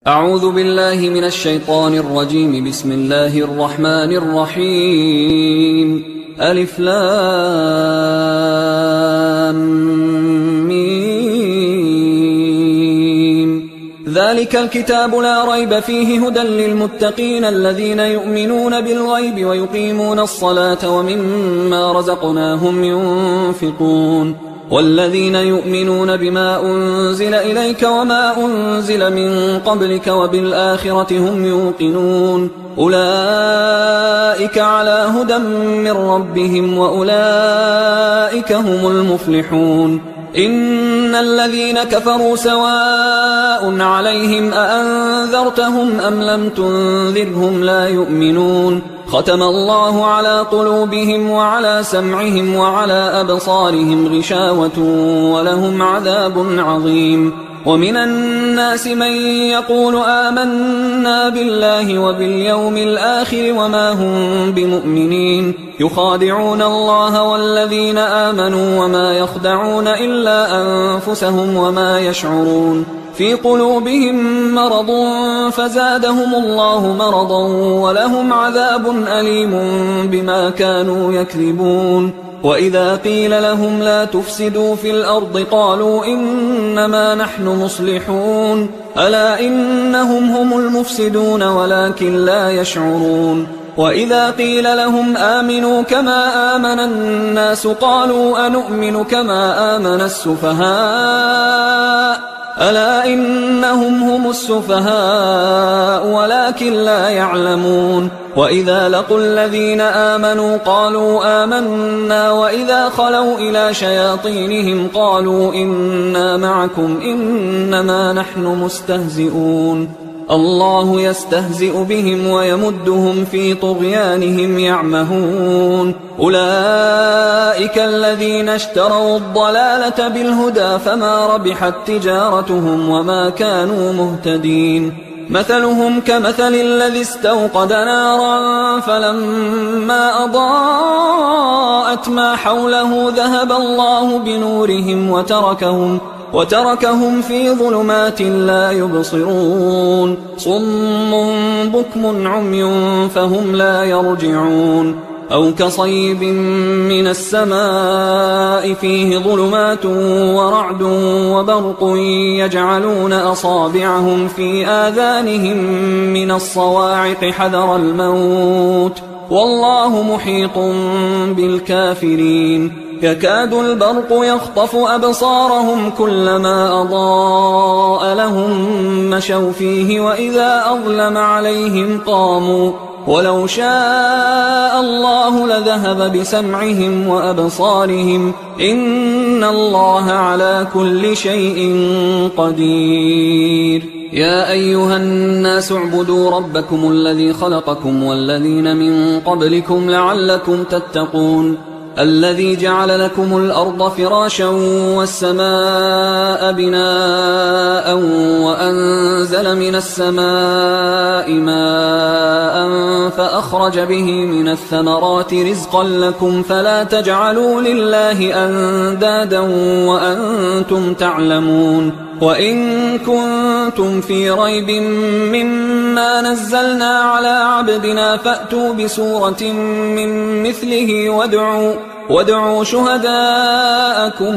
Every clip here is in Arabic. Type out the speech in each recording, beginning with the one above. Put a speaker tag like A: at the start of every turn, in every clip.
A: أعوذ بالله من الشيطان الرجيم. بسم الله الرحمن الرحيم. ألف لام ميم. ذلك الكتاب لا ريب فيه هدى للمتقين الذين يؤمنون بالغيب ويقيمون الصلاة ومما رزقناهم ينفقون والذين يؤمنون بما أنزل إليك وما أنزل من قبلك وبالآخرة هم يوقنون أولئك على هدى من ربهم وأولئك هم المفلحون. إن الذين كفروا سواء عليهم أأنذرتهم أم لم تنذرهم لا يؤمنون. ختم الله على قلوبهم وعلى سمعهم وعلى أبصارهم غشاوة ولهم عذاب عظيم. ومن الناس من يقول آمنا بالله وباليوم الآخر وما هم بمؤمنين يخادعون الله والذين آمنوا وما يخدعون إلا أنفسهم وما يشعرون. في قلوبهم مرض فزادهم الله مرضا ولهم عذاب أليم بما كانوا يكذبون. وإذا قيل لهم لا تفسدوا في الأرض قالوا إنما نحن مصلحون ألا إنهم هم المفسدون ولكن لا يشعرون. وإذا قيل لهم آمنوا كما آمن الناس قالوا أنؤمن كما آمن السفهاء ألا إنهم هم السفهاء ولكن لا يعلمون. وإذا لقوا الذين آمنوا قالوا آمنا وإذا خلوا إلى شياطينهم قالوا إنا معكم إنما نحن مستهزئون. الله يستهزئ بهم ويمدهم في طغيانهم يعمهون. أولئك الذين اشتروا الضلالة بالهدى فما ربحت تجارتهم وما كانوا مهتدين. مثلهم كمثل الذي استوقد نارا فلما أضاءت ما حوله ذهب الله بنورهم وتركهم في ظلمات لا يبصرون. صم بكم عمي فهم لا يرجعون. أو كصيب من السماء فيه ظلمات ورعد وبرق يجعلون أصابعهم في آذانهم من الصواعق حذر الموت والله محيط بالكافرين. يكاد البرق يخطف أبصارهم كلما أضاء لهم مشوا فيه وإذا أظلم عليهم قاموا ولو شاء الله لذهب بسمعهم وأبصارهم إن الله على كل شيء قدير. يا أيها الناس اعبدوا ربكم الذي خلقكم والذين من قبلكم لعلكم تتقون. الذي جعل لكم الأرض فراشا والسماء بناء وأنزل من السماء ماء فأخرج به من الثمرات رزقا لكم فلا تجعلوا لله أندادا وأنتم تعلمون. وإن كنتم في ريب مما نزلنا على عبدنا فأتوا بسورة من مثله وادعوا شهداءكم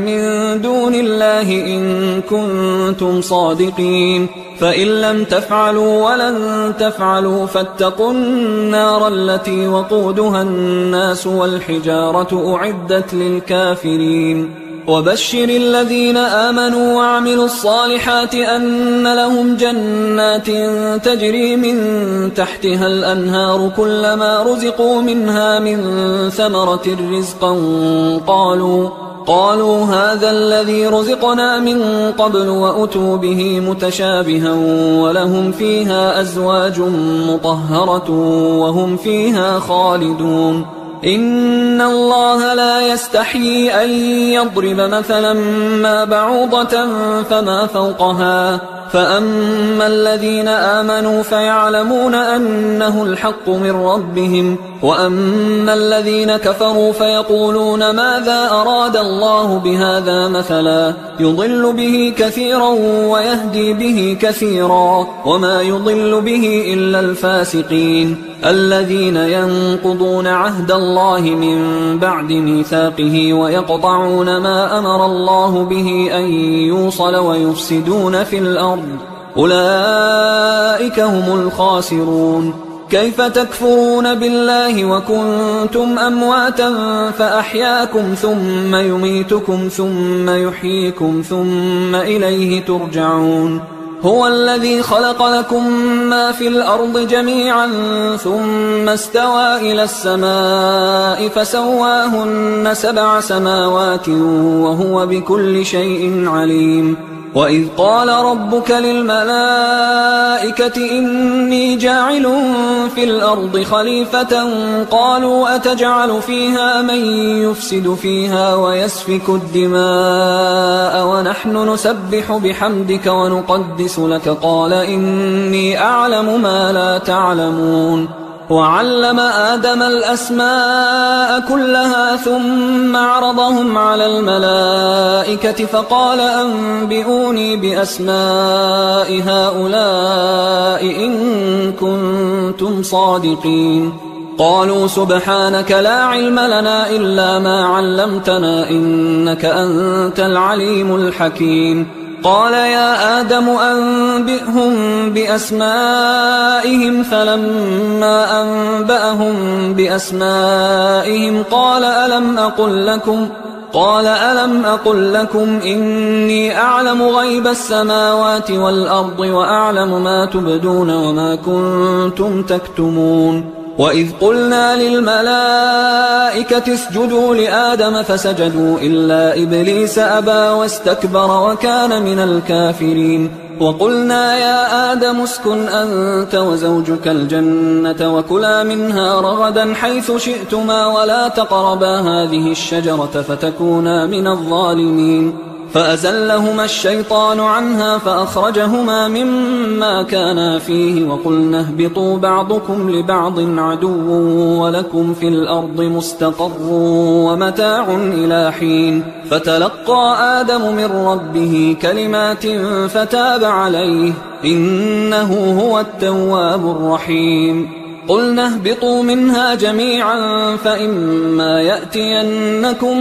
A: من دون الله إن كنتم صادقين. فإن لم تفعلوا ولن تفعلوا فاتقوا النار التي وقودها الناس والحجارة أعدت للكافرين. وبشر الذين آمنوا وعملوا الصالحات أن لهم جنات تجري من تحتها الأنهار كلما رزقوا منها من ثمرة رزقا قالوا هذا الذي رزقنا من قبل وأتوا به متشابها ولهم فيها أزواج مطهرة وهم فيها خالدون. إن الله لا يستحيي أن يضرب مثلا ما بعوضة فما فوقها فأما الذين آمنوا فيعلمون أنه الحق من ربهم، وأما الذين كفروا فيقولون ماذا أراد الله بهذا مثلا يضل به كثيرا ويهدي به كثيرا، وما يضل به إلا الفاسقين الذين ينقضون عهد الله من بعد ميثاقه ويقطعون ما أمر الله به أن يوصل ويفسدون في الأرض، أولئك هم الخاسرون. كيف تكفرون بالله وكنتم أمواتا فأحياكم ثم يميتكم ثم يحييكم ثم إليه ترجعون. هو الذي خلق لكم ما في الأرض جميعا ثم استوى إلى السماء فسواهن 7 سماوات وهو بكل شيء عليم. وإذ قال ربك للملائكة إني جاعل في الأرض خليفة قالوا أتجعل فيها من يفسد فيها ويسفك الدماء ونحن نسبح بحمدك ونقدس لك قال إني أعلم ما لا تعلمون. وعلم آدم الأسماء كلها ثم عرضهم على الملائكة فقال أنبئوني بأسماء هؤلاء إن كنتم صادقين. قالوا سبحانك لا علم لنا إلا ما علمتنا إنك أنت العليم الحكيم. قال يا آدم أنبئهم بأسمائهم فلما أنبأهم بأسمائهم قال ألم أقل لكم إني أعلم غيب السماوات والأرض وأعلم ما تبدون وما كنتم تكتمون. وإذ قلنا للملائكة اسجدوا لآدم فسجدوا إلا إبليس أبى واستكبر وكان من الكافرين. وقلنا يا آدم اسكن أنت وزوجك الجنة وكلا منها رغدا حيث شئتما ولا تقربا هذه الشجرة فتكونا من الظالمين. فأزلهما الشيطان عنها فأخرجهما مما كانا فيه وقلنا اهبطوا بعضكم لبعض عدو ولكم في الأرض مستقر ومتاع إلى حين. فتلقى آدم من ربه كلمات فتاب عليه إنه هو التواب الرحيم. قلنا اهبطوا منها جميعا فإما يأتينكم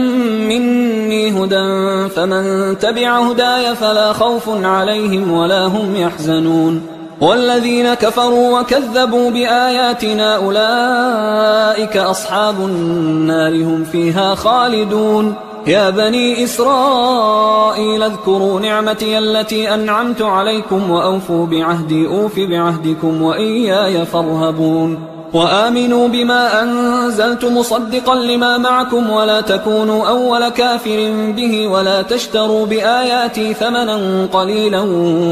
A: مني هدى فمن تبع هداي فلا خوف عليهم ولا هم يحزنون. والذين كفروا وكذبوا بآياتنا أولئك أصحاب النار هم فيها خالدون. يا بني إسرائيل اذكروا نعمتي التي أنعمت عليكم وأوفوا بعهدي أوف بعهدكم وإياي فارهبون. وآمنوا بما أنزلت مصدقا لما معكم ولا تكونوا أول كافر به ولا تشتروا بآياتي ثمنا قليلا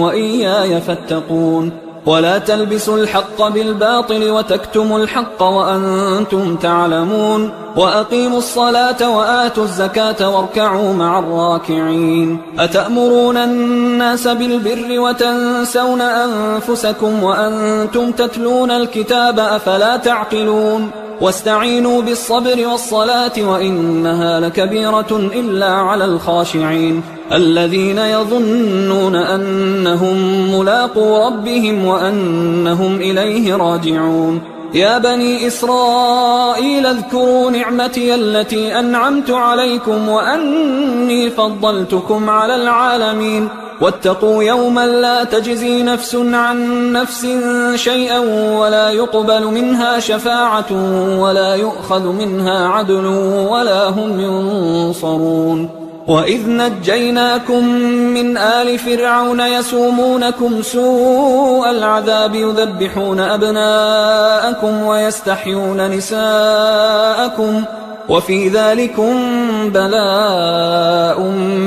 A: وإياي فاتقون. ولا تلبسوا الحق بالباطل وتكتموا الحق وأنتم تعلمون. وأقيموا الصلاة وآتوا الزكاة واركعوا مع الراكعين. أتأمرون الناس بالبر وتنسون أنفسكم وأنتم تتلون الكتاب أفلا تعقلون. واستعينوا بالصبر والصلاة وإنها لكبيرة إلا على الخاشعين الذين يظنون أنهم ملاقو ربهم وأنهم إليه راجعون. يا بني إسرائيل اذكروا نعمتي التي أنعمت عليكم وأني فضلتكم على العالمين. واتقوا يوما لا تجزي نفس عن نفس شيئا ولا يقبل منها شفاعة ولا يؤخذ منها عدل ولا هم ينصرون. وإذ نجيناكم من آل فرعون يسومونكم سوء العذاب يذبحون أبناءكم ويستحيون نساءكم وفي ذلكم بلاء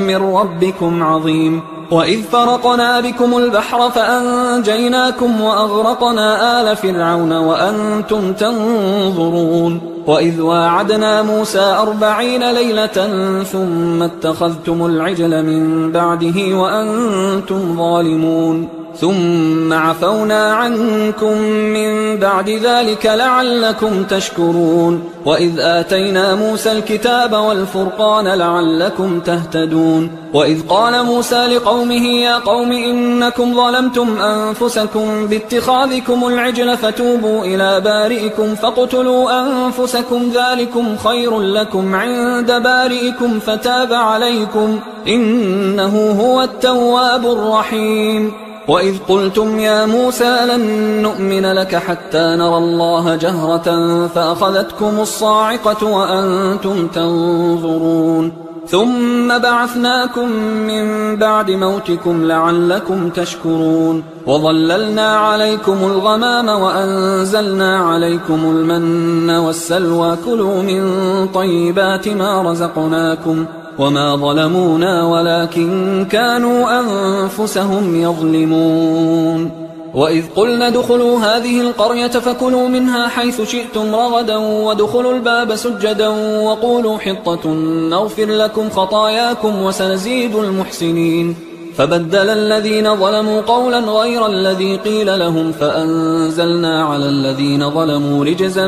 A: من ربكم عظيم. وإذ فرقنا بكم البحر فأنجيناكم وأغرقنا آل فرعون وأنتم تنظرون. وإذ واعدنا موسى 40 ليلة ثم اتخذتم العجل من بعده وأنتم ظالمون. ثم عفونا عنكم من بعد ذلك لعلكم تشكرون وإذ آتينا موسى الكتاب والفرقان لعلكم تهتدون وإذ قال موسى لقومه يا قوم إنكم ظلمتم أنفسكم باتخاذكم العجل فتوبوا إلى بارئكم فاقتلوا أنفسكم ذلكم خير لكم عند بارئكم فتاب عليكم إنه هو التواب الرحيم وإذ قلتم يا موسى لن نؤمن لك حتى نرى الله جهرة فأخذتكم الصاعقة وأنتم تنظرون ثم بعثناكم من بعد موتكم لعلكم تشكرون وظللنا عليكم الغمام وأنزلنا عليكم المن والسلوى كلوا من طيبات ما رزقناكم وما ظلمونا ولكن كانوا أنفسهم يظلمون وإذ قلنا ادخلوا هذه القرية فكلوا منها حيث شئتم رغدا وادخلوا الباب سجدا وقولوا حطة نغفر لكم خطاياكم وسنزيد المحسنين فبدل الذين ظلموا قولا غير الذي قيل لهم فأنزلنا على الذين ظلموا رجزا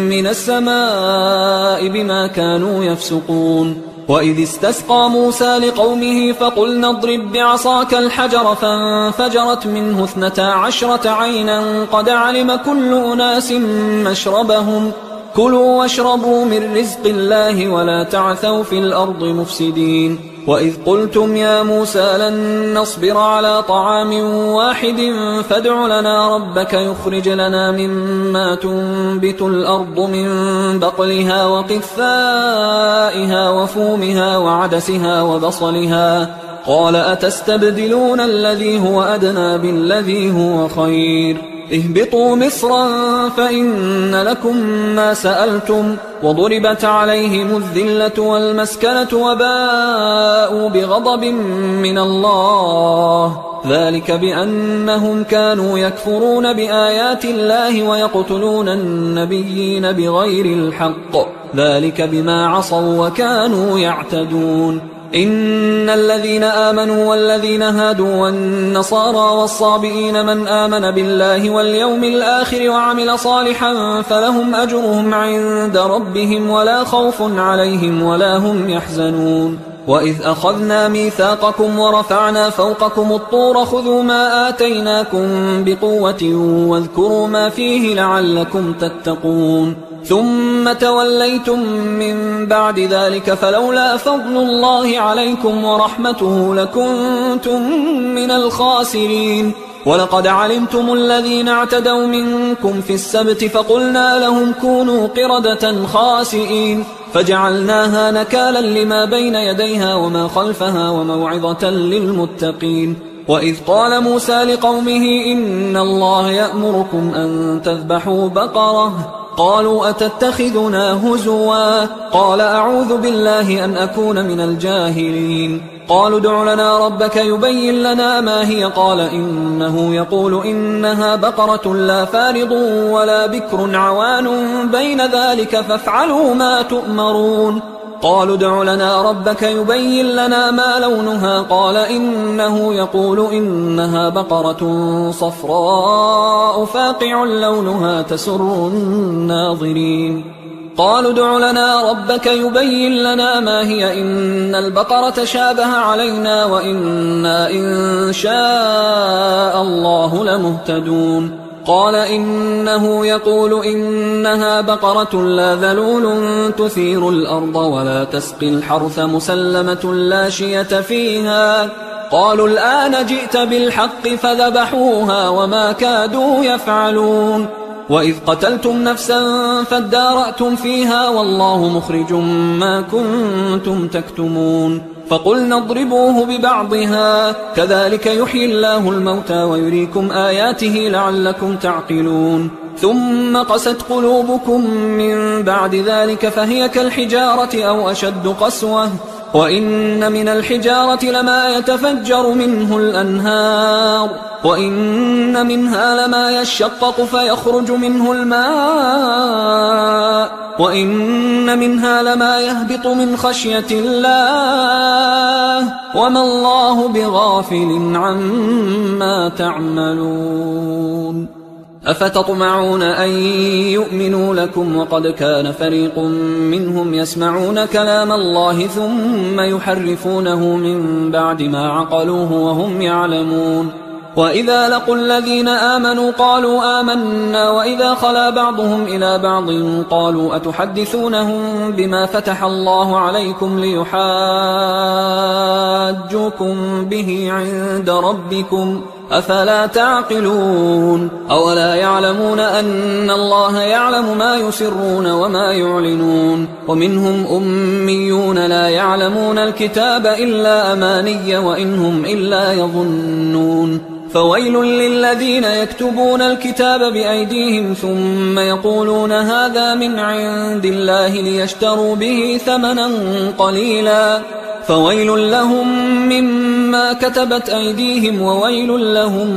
A: من السماء بما كانوا يفسقون وإذ استسقى موسى لقومه فقلنا اضرب بعصاك الحجر فانفجرت منه 12 عينا قد علم كل أناس مشربهم كلوا واشربوا من رزق الله ولا تعثوا في الأرض مفسدين وإذ قلتم يا موسى لن نصبر على طعام واحد فادع لنا ربك يخرج لنا مما تنبت الأرض من بقلها وقثائها وفومها وعدسها وبصلها قال أتستبدلون الذي هو أدنى بالذي هو خير اهبطوا مصرا فإن لكم ما سألتم وضربت عليهم الذلة والمسكنة وباءوا بغضب من الله ذلك بأنهم كانوا يكفرون بآيات الله ويقتلون النبيين بغير الحق ذلك بما عصوا وكانوا يعتدون إن الذين آمنوا والذين هادوا والنصارى والصابئين من آمن بالله واليوم الآخر وعمل صالحا فلهم أجرهم عند ربهم ولا خوف عليهم ولا هم يحزنون وإذ أخذنا ميثاقكم ورفعنا فوقكم الطور خذوا ما آتيناكم بقوة واذكروا ما فيه لعلكم تتقون ثم توليتم من بعد ذلك فلولا فضل الله عليكم ورحمته لكنتم من الخاسرين ولقد علمتم الذين اعتدوا منكم في السبت فقلنا لهم كونوا قردة خاسئين فجعلناها نكالا لما بين يديها وما خلفها وموعظة للمتقين وإذ قال موسى لقومه إن الله يأمركم أن تذبحوا بقرة قالوا أتتخذنا هزوا قال أعوذ بالله أن أكون من الجاهلين قالوا ادع لنا ربك يبين لنا ما هي قال إنه يقول إنها بقرة لا فارض ولا بكر عوان بين ذلك فافعلوا ما تؤمرون قالوا ادع لنا ربك يبين لنا ما لونها قال إنه يقول إنها بقرة صفراء فاقع لونها تسر الناظرين قالوا ادع لنا ربك يبين لنا ما هي إن البقرة شابه علينا وإنا إن شاء الله لمهتدون قال إنه يقول إنها بقرة لا ذلول تثير الأرض ولا تسقي الحرث مسلمة لا شية فيها قالوا الآن جئت بالحق فذبحوها وما كادوا يفعلون وإذ قتلتم نفسا فادارأتم فيها والله مخرج ما كنتم تكتمون فقلنا اضربوه ببعضها كذلك يحيي الله الموتى ويريكم آياته لعلكم تعقلون ثم قست قلوبكم من بعد ذلك فهي كالحجارة أو أشد قسوة وإن من الحجارة لما يتفجر منه الأنهار وإن منها لما يشقق فيخرج منه الماء وإن منها لما يهبط من خشية الله وما الله بغافل عما تعملون أفتطمعون أن يؤمنوا لكم وقد كان فريق منهم يسمعون كلام الله ثم يحرفونه من بعد ما عقلوه وهم يعلمون وإذا لقوا الذين آمنوا قالوا آمنا وإذا خلا بعضهم إلى بعض قالوا أتحدثونهم بما فتح الله عليكم ليحاجوكم به عند ربكم أفلا تعقلون أولا يعلمون أن الله يعلم ما يسرون وما يعلنون ومنهم أميون لا يعلمون الكتاب إلا أماني وإنهم إلا يظنون فويل للذين يكتبون الكتاب بأيديهم ثم يقولون هذا من عند الله ليشتروا به ثمنا قليلا فويل لهم مما كتبت أيديهم وويل لهم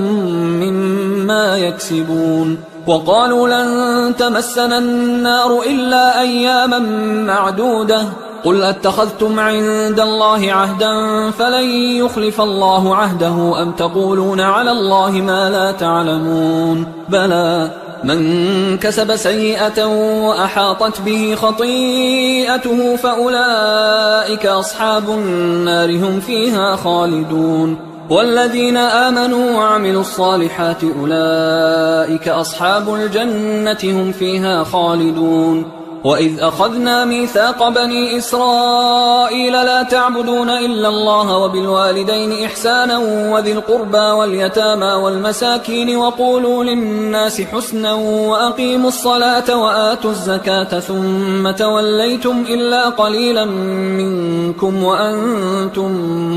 A: مما يكسبون وقالوا لن تمسنا النار إلا أياما معدودة قل أتخذتم عند الله عهدا فلن يخلف الله عهده أم تقولون على الله ما لا تعلمون بلى من كسب سيئة وأحاطت به خطيئته فأولئك أصحاب النار هم فيها خالدون والذين آمنوا وعملوا الصالحات أولئك أصحاب الجنة هم فيها خالدون وإذ أخذنا ميثاق بني إسرائيل لا تعبدون إلا الله وبالوالدين إحسانا وذي القربى واليتامى والمساكين وقولوا للناس حسنا وأقيموا الصلاة وآتوا الزكاة ثم توليتم إلا قليلا منكم وأنتم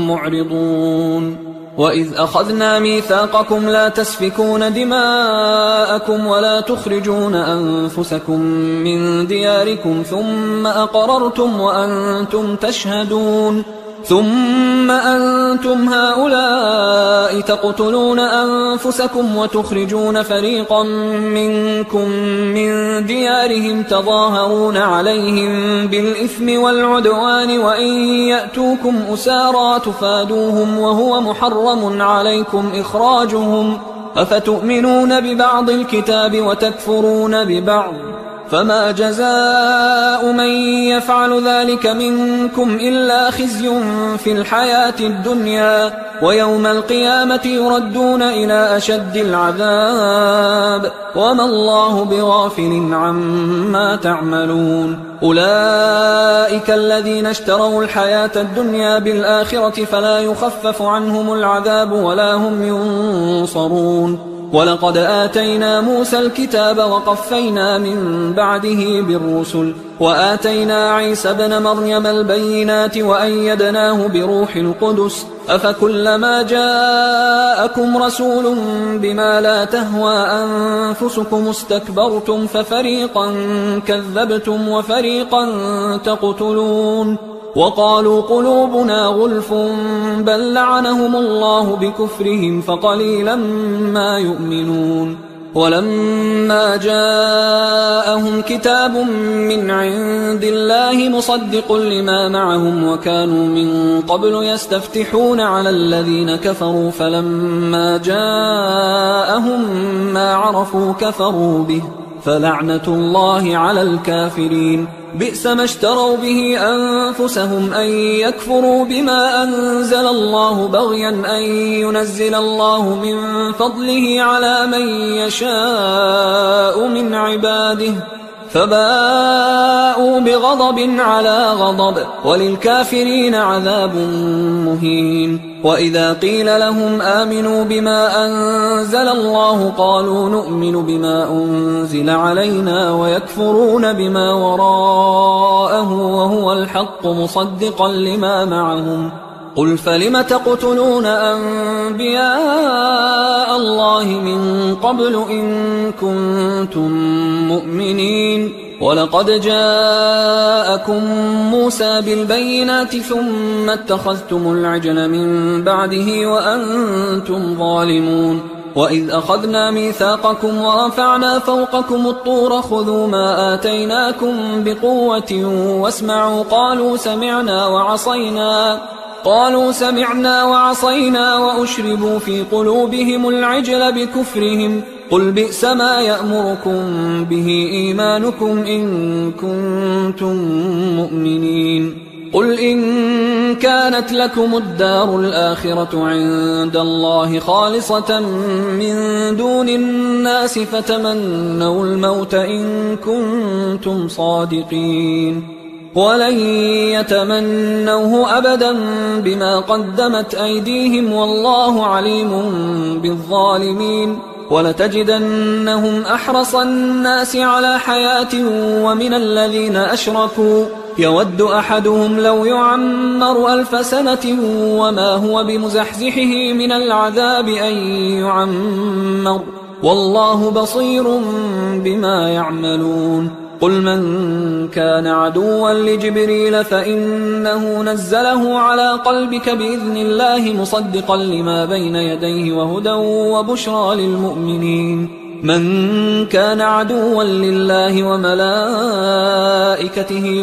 A: معرضون وإذ أخذنا ميثاقكم لا تسفكون دماءكم ولا تخرجون أنفسكم من دياركم ثم أقررتم وأنتم تشهدون ثم أنتم هؤلاء تقتلون أنفسكم وتخرجون فريقا منكم من ديارهم تظاهرون عليهم بالإثم والعدوان وإن يأتوكم أسارى تفادوهم وهو محرم عليكم إخراجهم أفتؤمنون ببعض الكتاب وتكفرون ببعض فما جزاء من يفعل ذلك منكم إلا خزي في الحياة الدنيا ويوم القيامة يردون إلى أشد العذاب وما الله بغافل عما تعملون أولئك الذين اشتروا الحياة الدنيا بالآخرة فلا يخفف عنهم العذاب ولا هم ينصرون ولقد آتينا موسى الكتاب وقفينا من بعده بالرسل وآتينا عيسى ابن مريم البينات وأيدناه بروح القدس أفكلما جاءكم رسول بما لا تهوى أنفسكم استكبرتم ففريقا كذبتم وفريقا تقتلون وقالوا قلوبنا غلف بل لعنهم الله بكفرهم فقليلا ما يؤمنون ولما جاءهم كتاب من عند الله مصدق لما معهم وكانوا من قبل يستفتحون على الذين كفروا فلما جاءهم ما عرفوا كفروا به فلعنة الله على الكافرين بئس ما اشتروا به أنفسهم أن يكفروا بما أنزل الله بغيا أن ينزل الله من فضله على من يشاء من عباده فباءوا بغضب على غضب وللكافرين عذاب مهين وإذا قيل لهم آمنوا بما أنزل الله قالوا نؤمن بما أنزل علينا ويكفرون بما وراءه وهو الحق مصدقا لما معهم قل فلم تقتلون أنبياء الله من قبل إن كنتم مؤمنين ولقد جاءكم موسى بالبينات ثم اتخذتم العجل من بعده وأنتم ظالمون وإذ أخذنا ميثاقكم ورفعنا فوقكم الطور خذوا ما آتيناكم بقوة واسمعوا قالوا سمعنا وعصينا وأشربوا في قلوبهم العجل بكفرهم قل بئس ما يأمركم به إيمانكم إن كنتم مؤمنين قل إن كانت لكم الدار الآخرة عند الله خالصة من دون الناس فتمنوا الموت إن كنتم صادقين ولن يتمنوه أبدا بما قدمت أيديهم والله عليم بالظالمين ولتجدنهم أحرص الناس على حياة ومن الذين أشركوا يود أحدهم لو يعمر 1000 سنة وما هو بمزحزحه من العذاب أن يعمر والله بصير بما يعملون قل من كان عدوا لجبريل فإنه نزله على قلبك بإذن الله مصدقا لما بين يديه وهدى وبشرى للمؤمنين من كان عدوا لله وملائكته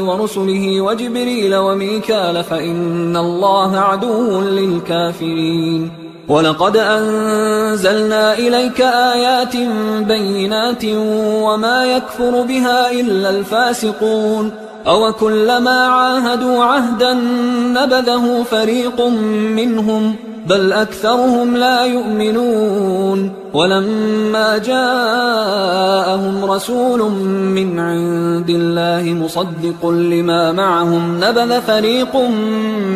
A: ورسله وجبريل وميكال فإن الله عدو للكافرين ولقد أنزلنا إليك آيات بينات وما يكفر بها إلا الفاسقون أوكلما عاهدوا عهدا نبذه فريق منهم بل أكثرهم لا يؤمنون ولما جاءهم رسول من عند الله مصدق لما معهم نبذ فريق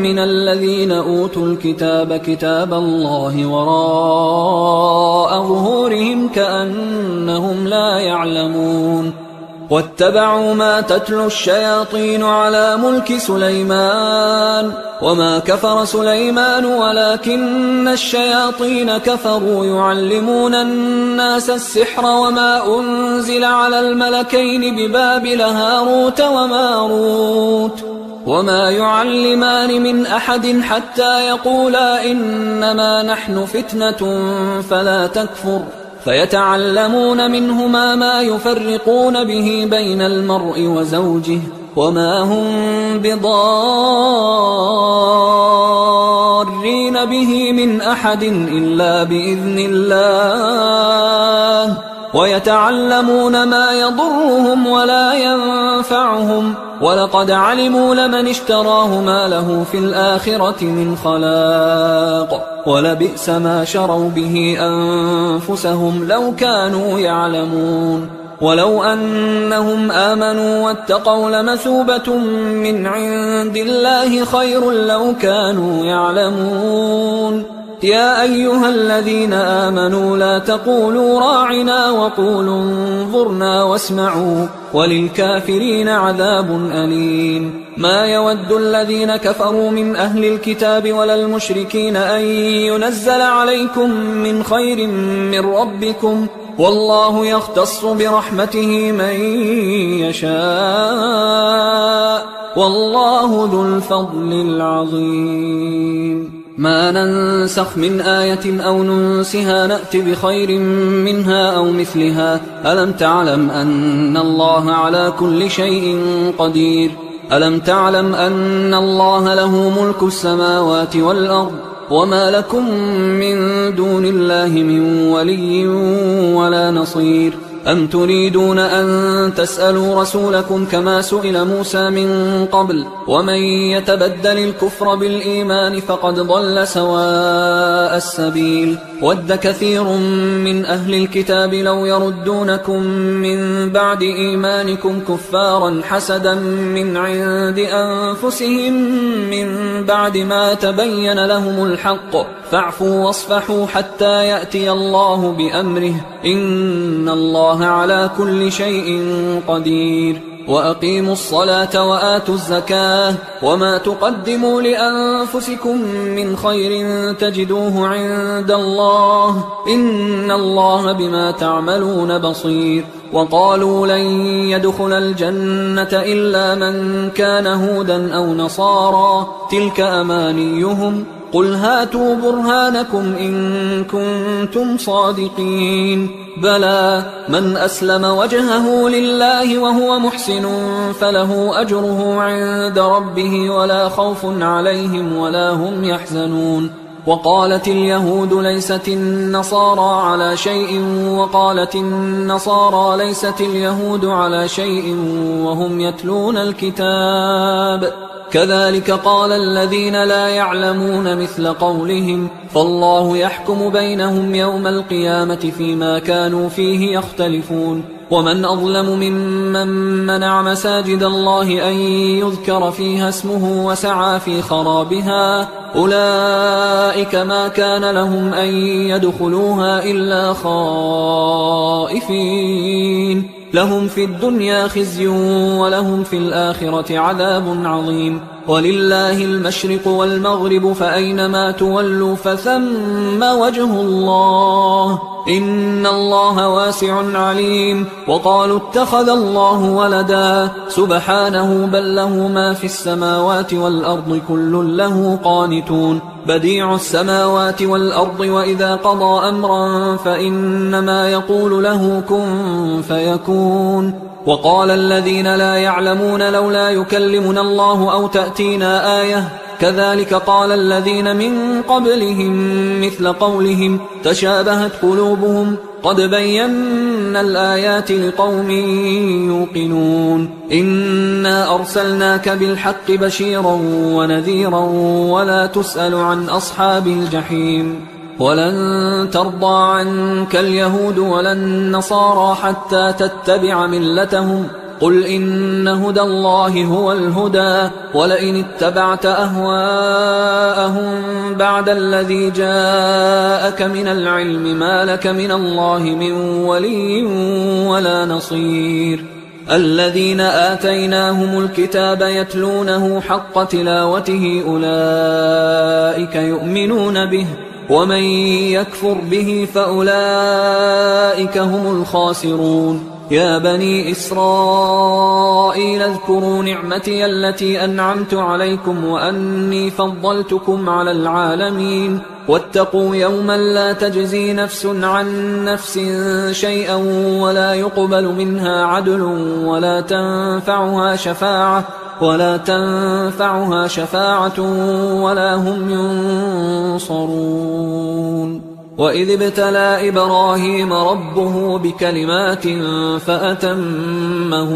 A: من الذين أوتوا الكتاب كتاب الله وراء ظهورهم كأنهم لا يعلمون واتبعوا ما تتلو الشياطين على ملك سليمان وما كفر سليمان ولكن الشياطين كفروا يعلمون الناس السحر وما أنزل على الملكين ببابل هاروت وماروت وما يعلمان من أحد حتى يقولا إنما نحن فتنة فلا تكفر فيتعلمون منهما ما يفرقون به بين المرء وزوجه وما هم بضارين به من أحد إلا بإذن الله ويتعلمون ما يضرهم ولا ينفعهم ولقد علموا لمن اشتراه ما له في الآخرة من خلاق ولبئس ما شروا به أنفسهم لو كانوا يعلمون ولو أنهم آمنوا واتقوا لمثوبة من عند الله خير لو كانوا يعلمون يا أيها الذين آمنوا لا تقولوا راعنا وقولوا انظرنا واسمعوا وللكافرين عذاب أليم ما يود الذين كفروا من أهل الكتاب ولا المشركين أن ينزل عليكم من خير من ربكم والله يختص برحمته من يشاء والله ذو الفضل العظيم ما ننسخ من آية أو ننسها نأت بخير منها أو مثلها ألم تعلم أن الله على كل شيء قدير ألم تعلم أن الله له ملك السماوات والأرض وما لكم من دون الله من ولي ولا نصير أم تريدون أن تسألوا رسولكم كما سئل موسى من قبل ومن يتبدل الكفر بالإيمان فقد ضل سواء السبيل ود كثير من أهل الكتاب لو يردونكم من بعد إيمانكم كفارا حسدا من عند أنفسهم من بعد ما تبين لهم الحق فاعفوا واصفحوا حتى يأتي الله بأمره إن الله على كل شيء قدير وأقيموا الصلاة وآتوا الزكاة وما تقدموا لأنفسكم من خير تجدوه عند الله إن الله بما تعملون بصير وقالوا لن يدخل الجنة إلا من كان هودا أو نصارى تلك أمانيهم قل هاتوا برهانكم إن كنتم صادقين بلى من أسلم وجهه لله وهو محسن فله أجره عند ربه ولا خوف عليهم ولا هم يحزنون وقالت اليهود ليست النصارى على شيء وقالت النصارى ليست اليهود على شيء وهم يتلون الكتاب كذلك قال الذين لا يعلمون مثل قولهم فالله يحكم بينهم يوم القيامة فيما كانوا فيه يختلفون ومن أظلم ممن منع مساجد الله أن يذكر فيها اسمه وسعى في خرابها أولئك ما كان لهم أن يدخلوها إلا خائفين لهم في الدنيا خزي ولهم في الآخرة عذاب عظيم ولله المشرق والمغرب فأينما تولوا فثم وجه الله إن الله واسع عليم وقالوا اتخذ الله ولدا سبحانه بل له ما في السماوات والأرض كل له قانتون بديع السماوات والأرض وإذا قضى أمرا فإنما يقول له كن فيكون وقال الذين لا يعلمون لولا يكلمنا الله أو تأتينا آية كذلك قال الذين من قبلهم مثل قولهم تشابهت قلوبهم قد بينا الآيات لقوم يوقنون إنا أرسلناك بالحق بشيرا ونذيرا ولا تسأل عن أصحاب الجحيم ولن ترضى عنك اليهود ولا النصارى حتى تتبع ملتهم قل إن هدى الله هو الهدى ولئن اتبعت أهواءهم بعد الذي جاءك من العلم ما لك من الله من ولي ولا نصير الذين آتيناهم الكتاب يتلونه حق تلاوته أولئك يؤمنون به ومن يكفر به فأولئك هم الخاسرون يا بني إسرائيل اذكروا نعمتي التي أنعمت عليكم وأني فضلتكم على العالمين واتقوا يوما لا تجزي نفس عن نفس شيئا ولا يقبل منها عدل ولا تنفعها شفاعة ولا هم ينصرون وإذ ابتلى إبراهيم ربه بكلمات فأتمهن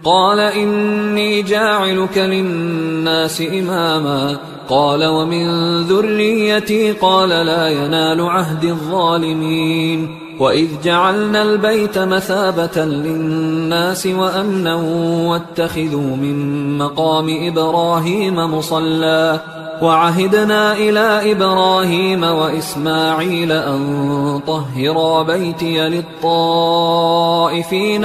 A: قال إني جاعلك للناس إماما قال ومن ذريتي قال لا ينال عهد الظالمين وإذ جعلنا البيت مثابة للناس وأمنا واتخذوا من مقام إبراهيم مصلى وعهدنا إلى إبراهيم وإسماعيل أن طهرا بيتي للطائفين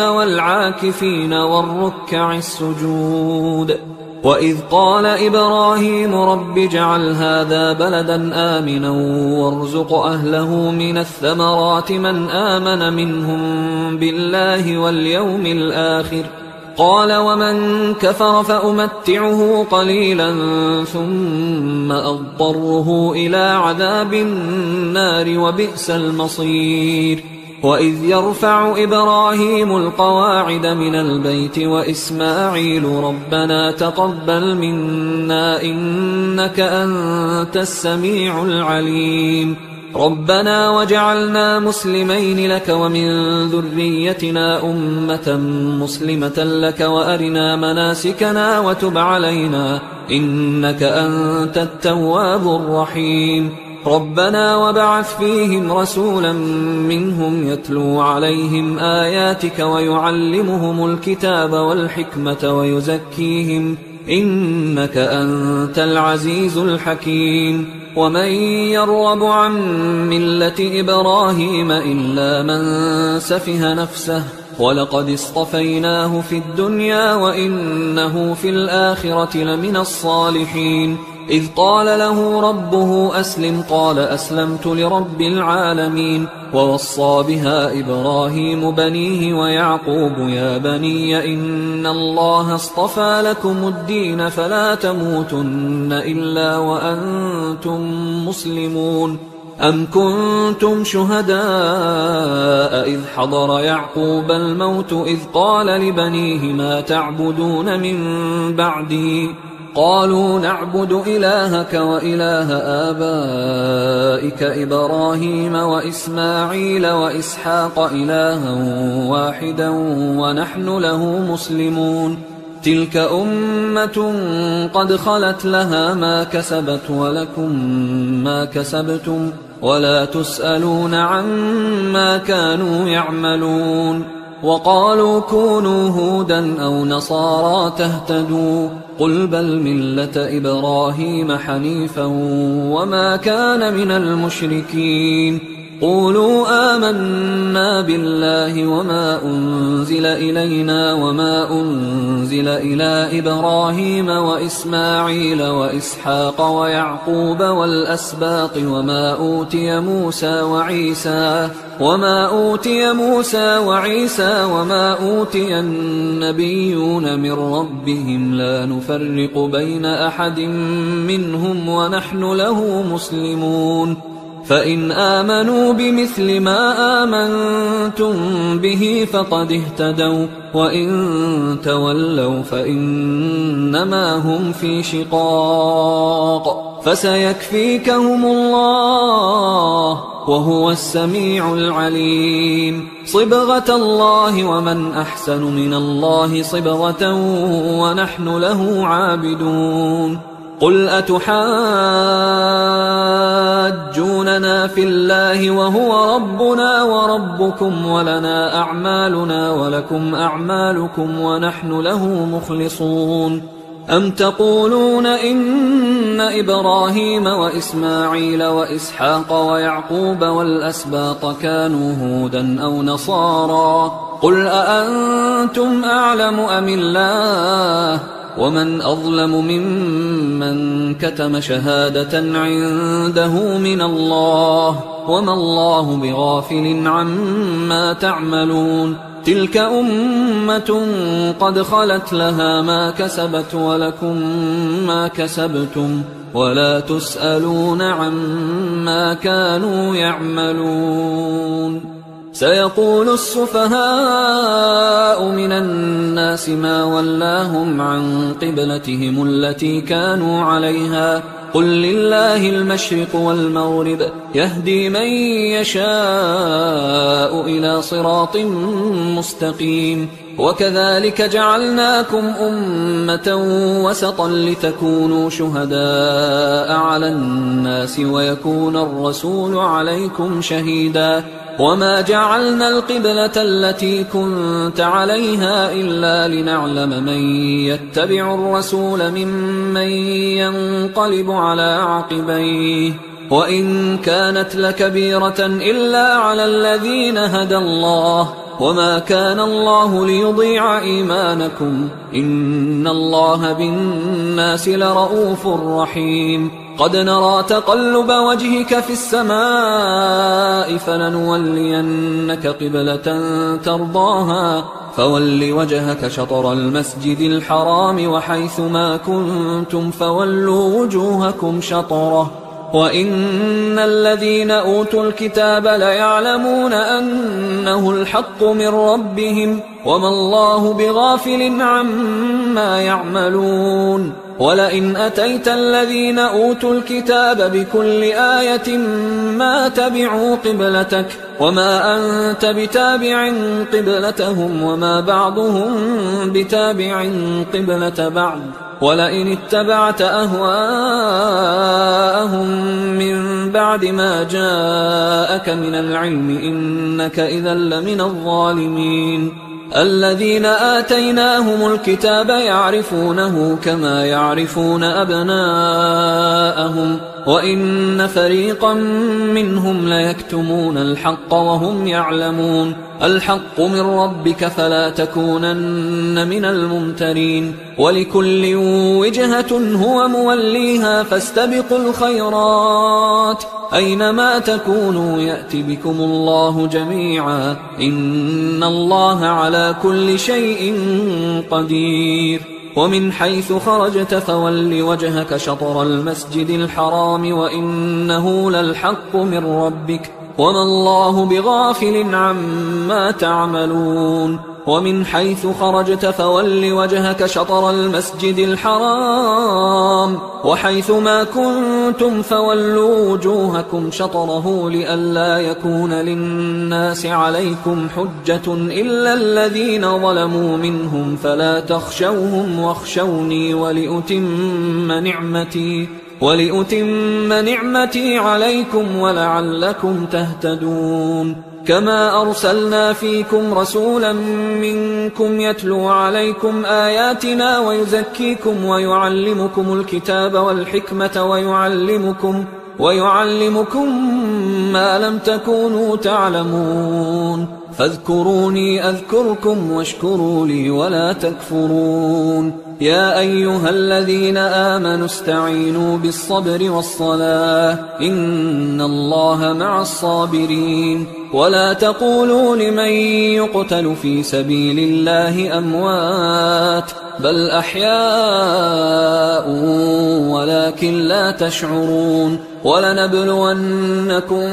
A: والعاكفين والركع السجود وإذ قال إبراهيم رب اجعل هذا بلدا آمنا وارزق أهله من الثمرات من آمن منهم بالله واليوم الآخر قال ومن كفر فأمتعه قليلا ثم أضطره إلى عذاب النار وبئس المصير وإذ يرفع إبراهيم القواعد من البيت وإسماعيل ربنا تقبل منا إنك أنت السميع العليم ربنا وجعلنا مسلمين لك ومن ذريتنا أمة مسلمة لك وأرنا مناسكنا وتب علينا إنك أنت التواب الرحيم ربنا وابعث فيهم رسولا منهم يتلو عليهم آياتك ويعلمهم الكتاب والحكمة ويزكيهم إنك أنت العزيز الحكيم ومن يرغب عن ملة إبراهيم إلا من سفه نفسه ولقد اصطفيناه في الدنيا وإنه في الآخرة لمن الصالحين إذ قال له ربه أسلم قال أسلمت لرب العالمين. ووصى بها إبراهيم بنيه ويعقوب يا بني إن الله اصطفى لكم الدين فلا تموتن إلا وأنتم مسلمون. أم كنتم شهداء إذ حضر يعقوب الموت إذ قال لبنيه ما تعبدون من بعدي قالوا نعبد إلهك وإله آبائك إبراهيم وإسماعيل وإسحاق إلها واحدا ونحن له مسلمون. تلك أمة قد خلت لها ما كسبت ولكم ما كسبتم ولا تسألون عما كانوا يعملون. وقالوا كونوا هودا أو نصارى تهتدوا قل بل ملة إبراهيم حنيفا وما كان من المشركين. قولوا آمنا بالله وما أنزل إلينا وما أنزل إلى إبراهيم وإسماعيل وإسحاق ويعقوب والأسباط وما أوتي موسى وعيسى وما أوتي النبيون من ربهم لا نفرق بين أحد منهم ونحن له مسلمون. فإن آمنوا بمثل ما آمنتم به فقد اهتدوا وإن تولوا فإنما هم في شقاق فسيكفيكهم الله وهو السميع العليم. صبغة الله ومن أحسن من الله صبغة ونحن له عابدون. قل أتحاجوننا في الله وهو ربنا وربكم ولنا أعمالنا ولكم أعمالكم ونحن له مخلصون. أم تقولون إن إبراهيم وإسماعيل وإسحاق ويعقوب والأسباط كانوا هودا أو نصارى قل أأنتم أعلم أم الله ومن أظلم ممن كتم شهادة عنده من الله وما الله بغافل عما تعملون. تلك أمة قد خلت لها ما كسبت ولكم ما كسبتم ولا تسألون عما كانوا يعملون. سيقول السفهاء من الناس ما ولاهم عن قبلتهم التي كانوا عليها قل لله المشرق والمغرب يهدي من يشاء إلى صراط مستقيم. وكذلك جعلناكم أمة وسطا لتكونوا شهداء على الناس ويكون الرسول عليكم شهيدا. وما جعلنا القبلة التي كنت عليها إلا لنعلم من يتبع الرسول ممن ينقلب على عقبيه وإن كانت لكبيرة إلا على الذين هدى الله وما كان الله ليضيع إيمانكم إن الله بالناس لرؤوف رحيم. قد نرى تقلب وجهك في السماء فلنولينك قبلة ترضاها فول وجهك شطر المسجد الحرام وحيث ما كنتم فولوا وجوهكم شطره وإن الذين أوتوا الكتاب ليعلمون أنه الحق من ربهم وما الله بغافل عما يعملون. ولئن أتيت الذين أوتوا الكتاب بكل آية ما تبعوا قبلتك وما أنت بتابع قبلتهم وما بعضهم بتابع قبلة بعض ولئن اتبعت أهواءهم من بعد ما جاءك من العلم إنك إذا لمن الظالمين. الذين آتيناهم الكتاب يعرفونه كما يعرفون أبناءهم وإن فريقا منهم ليكتمون الحق وهم يعلمون. الحق من ربك فلا تكونن من الممترين ولكل وجهة هو موليها فاستبقوا الخيرات أينما تكونوا يأت بكم الله جميعا إن الله على كل شيء قدير ومن حيث خرجت فول وجهك شطر المسجد الحرام وإنه للحق من ربك وما الله بغافل عما تعملون ومن حيث خرجت فول وجهك شطر المسجد الحرام وحيث ما كنتم فولوا وجوهكم شطره لئلا يكون للناس عليكم حجة إلا الذين ظلموا منهم فلا تخشوهم واخشوني ولأتم نعمتي عليكم ولعلكم تهتدون كما أرسلنا فيكم رسولا منكم يتلو عليكم آياتنا ويزكيكم ويعلمكم الكتاب والحكمة ويعلمكم ما لم تكونوا تعلمون فاذكروني أذكركم واشكروا لي ولا تكفرون يا أيها الذين آمنوا استعينوا بالصبر والصلاة إن الله مع الصابرين ولا تقولوا لمن يقتل في سبيل الله أموات بل أحياء ولكن لا تشعرون ولنبلونكم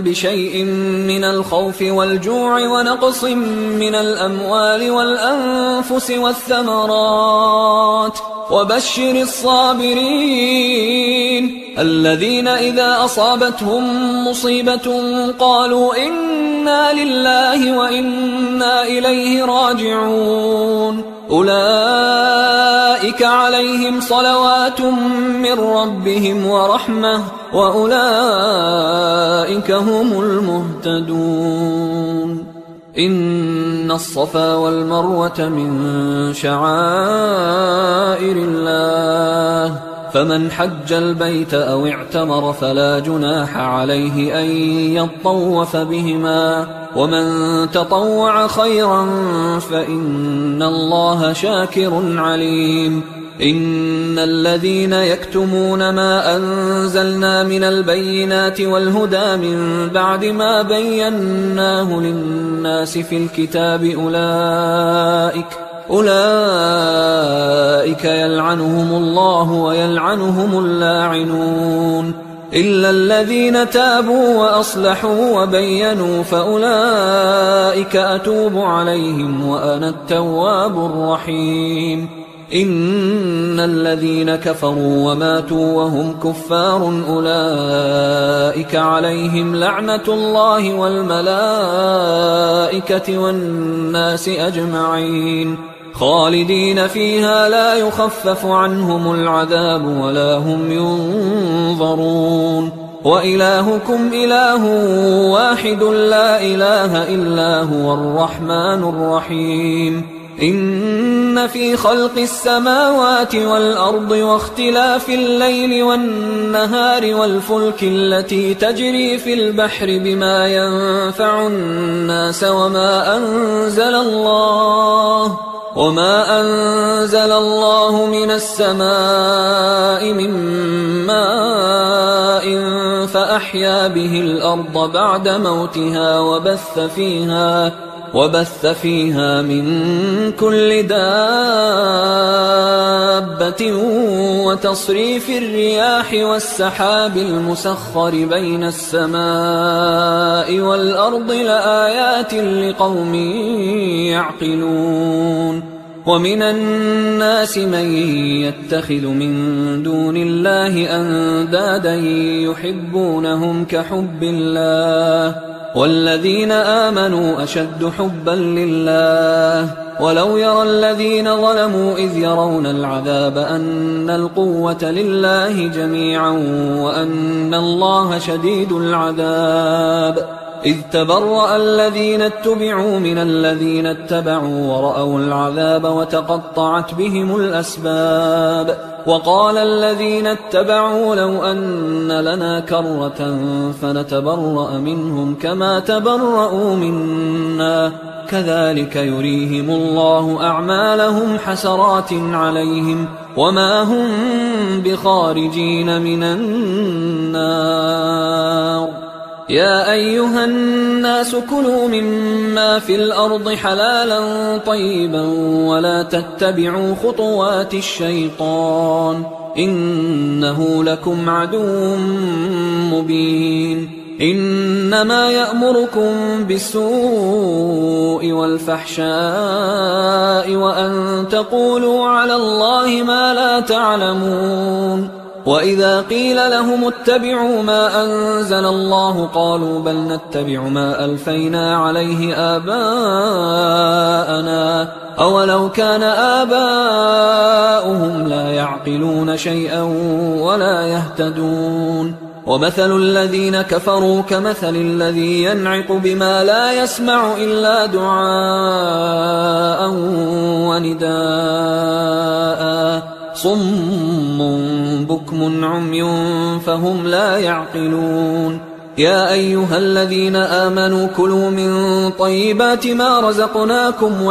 A: بشيء من الخوف والجوع ونقص من الأموال والأنفس والثمرات وبشر الصابرين الذين إذا أصابتهم مصيبة قالوا إنا لله وإنا إليه راجعون أولئك عليهم صلوات من ربهم ورحمة وأولئك هم المهتدون إن الصفا والمروة من شعائر الله فمن حج البيت أو اعتمر فلا جناح عليه أن يطوف بهما ومن تطوع خيرا فإن الله شاكر عليم إن الذين يكتمون ما أنزلنا من البينات والهدى من بعد ما بيناه للناس في الكتاب أولئك يلعنهم الله ويلعنهم اللاعنون إلا الذين تابوا وأصلحوا وبينوا فأولئك أتوب عليهم وأنا التواب الرحيم إن الذين كفروا وماتوا وهم كفار أولئك عليهم لعنة الله والملائكة والناس أجمعين خالدين فيها لا يخفف عنهم العذاب ولا هم ينظرون وإلهكم إله واحد لا إله إلا هو الرحمن الرحيم إن في خلق السماوات والأرض واختلاف الليل والنهار والفلك التي تجري في البحر بما ينفع الناس وما أنزل الله من السماء من ماء فأحيا به الأرض بعد موتها وبث فيها من كل دابة وتصريف الرياح والسحاب المسخر بين السماء والأرض لآيات لقوم يعقلون ومن الناس من يتخذ من دون الله أندادا يحبونهم كحب الله والذين آمنوا أشد حبا لله ولو يرى الذين ظلموا إذ يرون العذاب أن القوة لله جميعا وأن الله شديد العذاب إذ تبرأ الذين اتبعوا من الذين اتبعوا ورأوا العذاب وتقطعت بهم الأسباب وقال الذين اتبعوا لو أن لنا كرة فنتبرأ منهم كما تبرأوا منا كذلك يريهم الله أعمالهم حسرات عليهم وما هم بخارجين من النار يا أيها الناس كلوا مما في الأرض حلالا طيبا ولا تتبعوا خطوات الشيطان إنه لكم عدو مبين إنما يأمركم بالسوء والفحشاء وأن تقولوا على الله ما لا تعلمون وإذا قيل لهم اتبعوا ما أنزل الله قالوا بل نتبع ما ألفينا عليه آباءنا أولو كان آباؤهم لا يعقلون شيئا ولا يهتدون ومثل الذين كفروا كمثل الذي ينعق بما لا يسمع إلا دعاء ونداء صم بكم عمي فهم لا يعقلون يا أيها الذين آمنوا كلوا من طيبات ما رزقناكم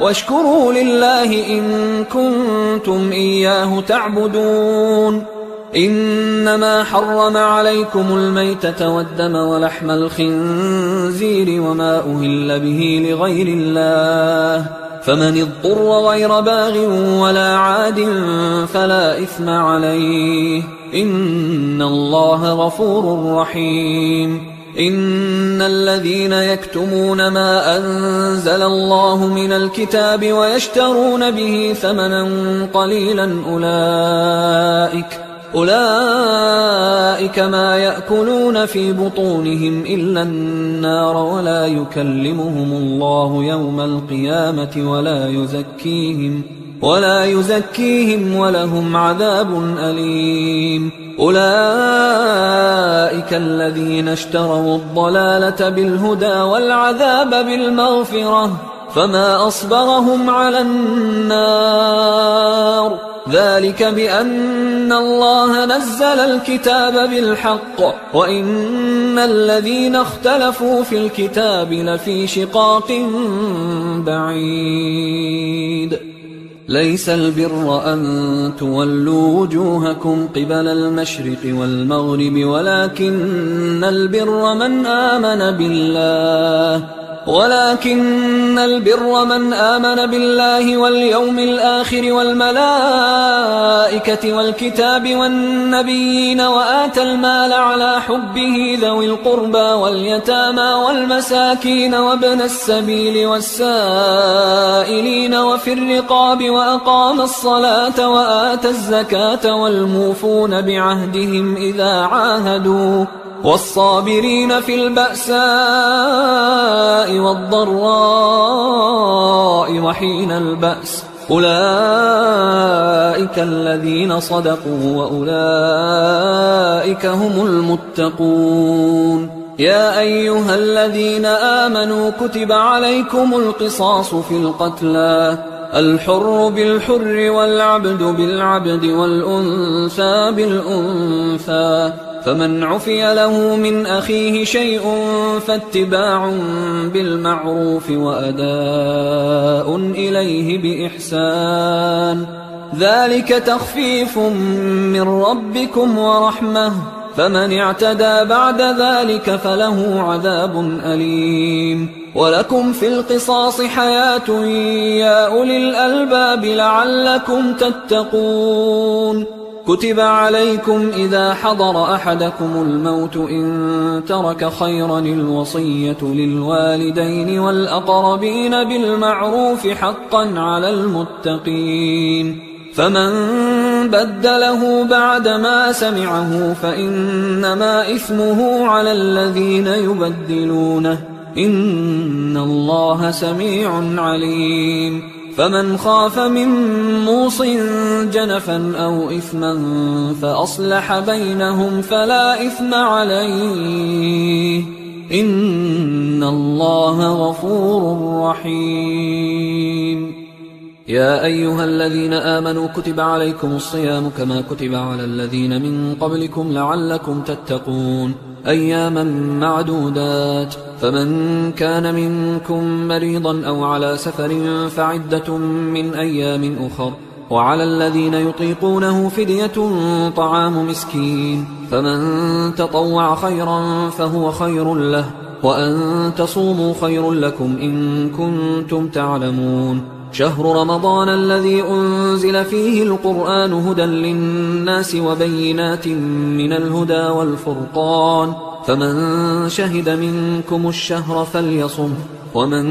A: واشكروا لله إن كنتم إياه تعبدون إنما حرم عليكم الميتة والدم ولحم الخنزير وما أهل به لغير الله فمن اضطر غير باغ ولا عاد فلا إثم عليه إن الله غفور رحيم إن الذين يكتمون ما أنزل الله من الكتاب ويشترون به ثمنا قليلا أولئك ما يأكلون في بطونهم إلا النار ولا يكلمهم الله يوم القيامة ولا يزكيهم ولهم عذاب أليم أولئك الذين اشتروا الضلالة بالهدى والعذاب بالمغفرة فما أصبرهم على النار ذلك بأن الله نزل الكتاب بالحق وإن الذين اختلفوا في الكتاب لفي شقاق بعيد ليس البر أن تولوا وجوهكم قبل المشرق والمغرب ولكن البر من آمن بالله واليوم الآخر والملائكة والكتاب والنبيين وآتى المال على حبه ذوي القربى واليتامى والمساكين وابن السبيل والسائلين وفي الرقاب وأقام الصلاة وآتى الزكاة والموفون بعهدهم إذا عاهدوا والصابرين في البأساء والضراء وحين البأس أولئك الذين صدقوا وأولئك هم المتقون يا أيها الذين آمنوا كتب عليكم القصاص في القتلى الحر بالحر والعبد بالعبد والأنثى بالأنثى فمن عفي له من أخيه شيء فاتباع بالمعروف وأداء إليه بإحسان ذلك تخفيف من ربكم ورحمة فمن اعتدى بعد ذلك فله عذاب أليم ولكم في القصاص حياة يا أولي الألباب لعلكم تتقون كتب عليكم إذا حضر أحدكم الموت إن ترك خيرا الوصية للوالدين والأقربين بالمعروف حقا على المتقين فمن بدله بعدما سمعه فإنما إثمه على الذين يبدلونه إن الله سميع عليم فمن خاف من موص جنفا أو إثما فأصلح بينهم فلا إثم عليه إن الله غفور رحيم. يا أيها الذين آمنوا كتب عليكم الصيام كما كتب على الذين من قبلكم لعلكم تتقون أياما معدودات، فمن كان منكم مريضا أو على سفر فعدة من أيام أخر، وعلى الذين يطيقونه فدية طعام مسكين، فمن تطوع خيرا فهو خير له، وأن تصوموا خير لكم إن كنتم تعلمون. شهر رمضان الذي أنزل فيه القرآن هدى للناس وبينات من الهدى والفرقان، فمن شهد منكم الشهر فليصم، ومن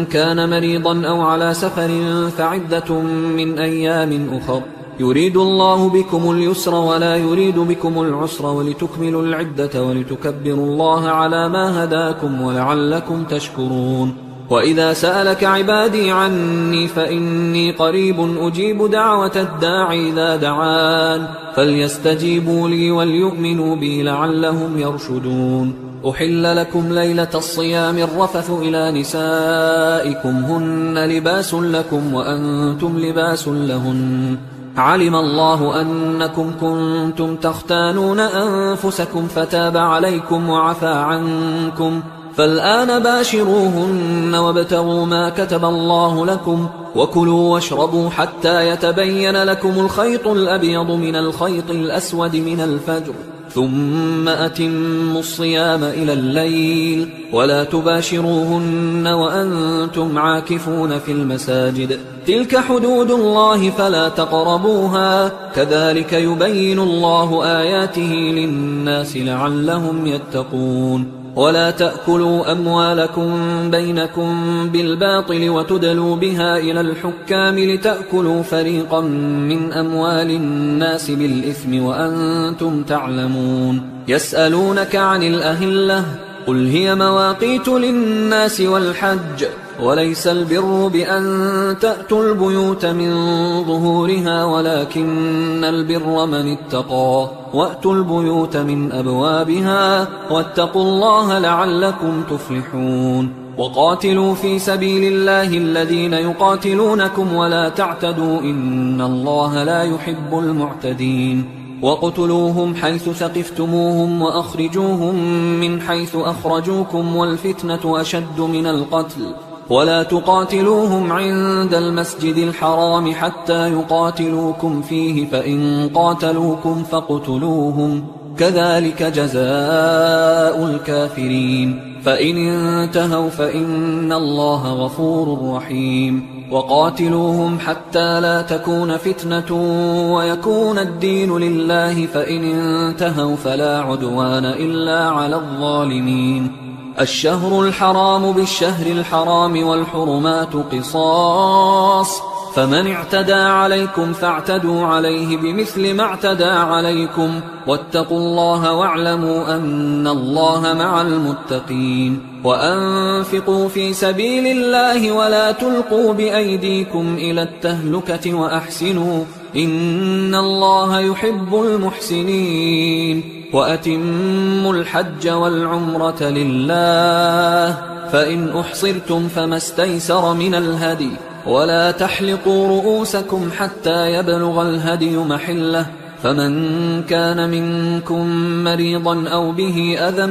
A: كان مريضا أو على سفر فعدة من أيام أخر، يريد الله بكم اليسر ولا يريد بكم العسر ولتكملوا العدة ولتكبروا الله على ما هداكم ولعلكم تشكرون. وإذا سألك عبادي عني فإني قريب أجيب دعوة الداعي إذا دعان، فليستجيبوا لي وليؤمنوا بي لعلهم يرشدون. أحل لكم ليلة الصيام الرفث إلى نسائكم هن لباس لكم وأنتم لباس لهن، علم الله أنكم كنتم تختانون أنفسكم فتاب عليكم وعفى عنكم، فالآن باشروهن وابتغوا ما كتب الله لكم، وكلوا واشربوا حتى يتبين لكم الخيط الأبيض من الخيط الأسود من الفجر، ثم أتموا الصيام إلى الليل، ولا تباشروهن وأنتم عاكفون في المساجد، تلك حدود الله فلا تقربوها، كذلك يبين الله آياته للناس لعلهم يتقون. ولا تأكلوا أموالكم بينكم بالباطل وتدلوا بها إلى الحكام لتأكلوا فريقا من أموال الناس بالإثم وأنتم تعلمون. يسألونك عن الأهلة قل هي مواقيت للناس والحج، وليس البر بأن تأتوا البيوت من ظهورها ولكن البر من اتقى، وأتوا البيوت من أبوابها واتقوا الله لعلكم تفلحون. وقاتلوا في سبيل الله الذين يقاتلونكم ولا تعتدوا إن الله لا يحب المعتدين. وقتلوهم حيث ثقفتموهم وأخرجوهم من حيث أخرجوكم والفتنة أشد من القتل، ولا تقاتلوهم عند المسجد الحرام حتى يقاتلوكم فيه، فإن قاتلوكم فاقتلوهم، كذلك جزاء الكافرين، فإن انتهوا فإن الله غفور رحيم. وقاتلوهم حتى لا تكون فتنة ويكون الدين لله، فإن انتهوا فلا عدوان إلا على الظالمين. الشهر الحرام بالشهر الحرام والحرمات قصاص، فمن اعتدى عليكم فاعتدوا عليه بمثل ما اعتدى عليكم، واتقوا الله واعلموا أن الله مع المتقين. وأنفقوا في سبيل الله ولا تلقوا بأيديكم إلى التهلكة وأحسنوا إن الله يحب المحسنين. وأتموا الحج والعمرة لله، فإن أحصرتم فما استيسر من الهدي، ولا تحلقوا رؤوسكم حتى يبلغ الهدي محله، فمن كان منكم مريضا أو به أذى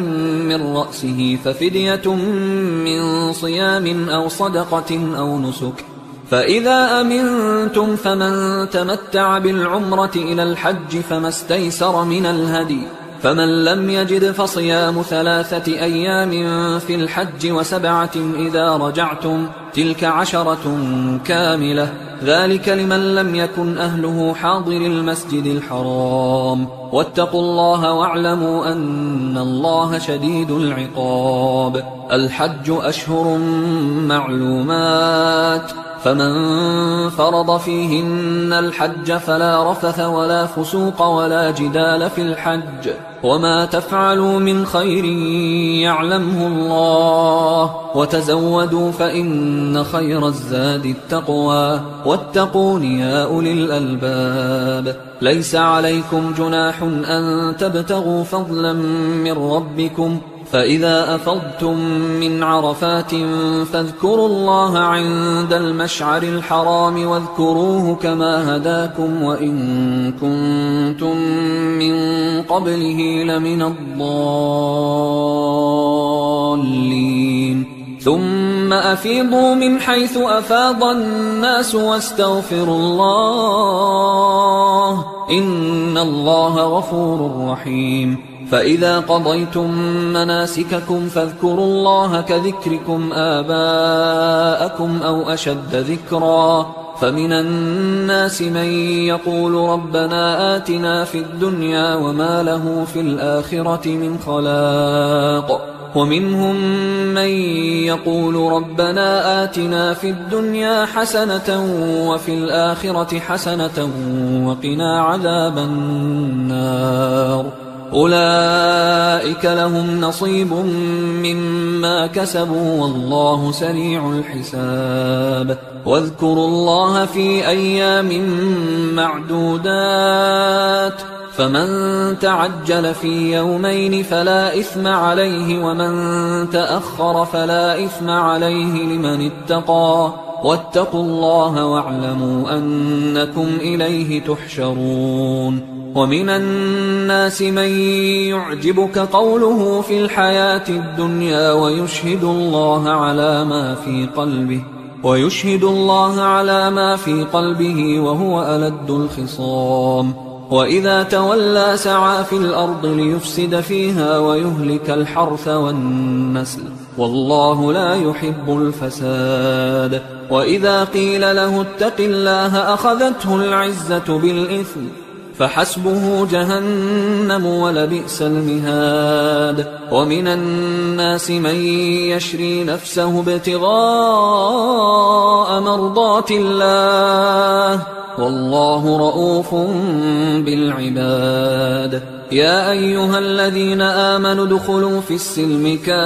A: من رأسه ففدية من صيام أو صدقة أو نسك، فإذا أمنتم فمن تمتع بالعمرة إلى الحج فما استيسر من الهدي، فمن لم يجد فصيام 3 أيام في الحج و7 إذا رجعتم، تلك 10 كاملة، ذلك لمن لم يكن أهله حاضر المسجد الحرام. واتقوا الله واعلموا أن الله شديد العقاب. الحج أشهر معلومات، فمن فرض فيهن الحج فلا رفث ولا فسوق ولا جدال في الحج، وما تفعلوا من خير يعلمه الله، الله وتزودوا فإن خير الزاد التقوى واتقون يا أولي الألباب. ليس عليكم جناح أن تبتغوا فضلا من ربكم فإذا أفضتم من عرفات فاذكروا الله عند المشعر الحرام واذكروه كما هداكم وإن كنتم من قبله لمن الضالين. ثم أفيضوا من حيث أفاض الناس واستغفروا الله إن الله غفور رحيم. فإذا قضيتم مناسككم فاذكروا الله كذكركم آباءكم أو أشد ذكرا. فمن الناس من يقول ربنا آتنا في الدنيا وما له في الآخرة من خلاق ومنهم من يقول ربنا آتنا في الدنيا حسنة وفي الآخرة حسنة وقنا عذاب النار. أولئك لهم نصيب مما كسبوا والله سريع الحساب. واذكروا الله في أيام معدودات فمن تعجل في يومين فلا إثم عليه ومن تأخر فلا إثم عليه لمن اتقى واتقوا الله واعلموا أنكم إليه تحشرون. ومن الناس من يعجبك قوله في الحياة الدنيا ويشهد الله على ما في قلبه وهو ألد الخصام. وإذا تولى سعى في الأرض ليفسد فيها ويهلك الحرث والنسل والله لا يحب الفساد. وإذا قيل له اتق الله أخذته العزة بالإثم فحسبه جهنم ولبئس المهاد. ومن الناس من يشري نفسه ابتغاء مرضات الله والله رؤوف بالعباد. يا أيها الذين آمنوا ادخلوا في السلم كافة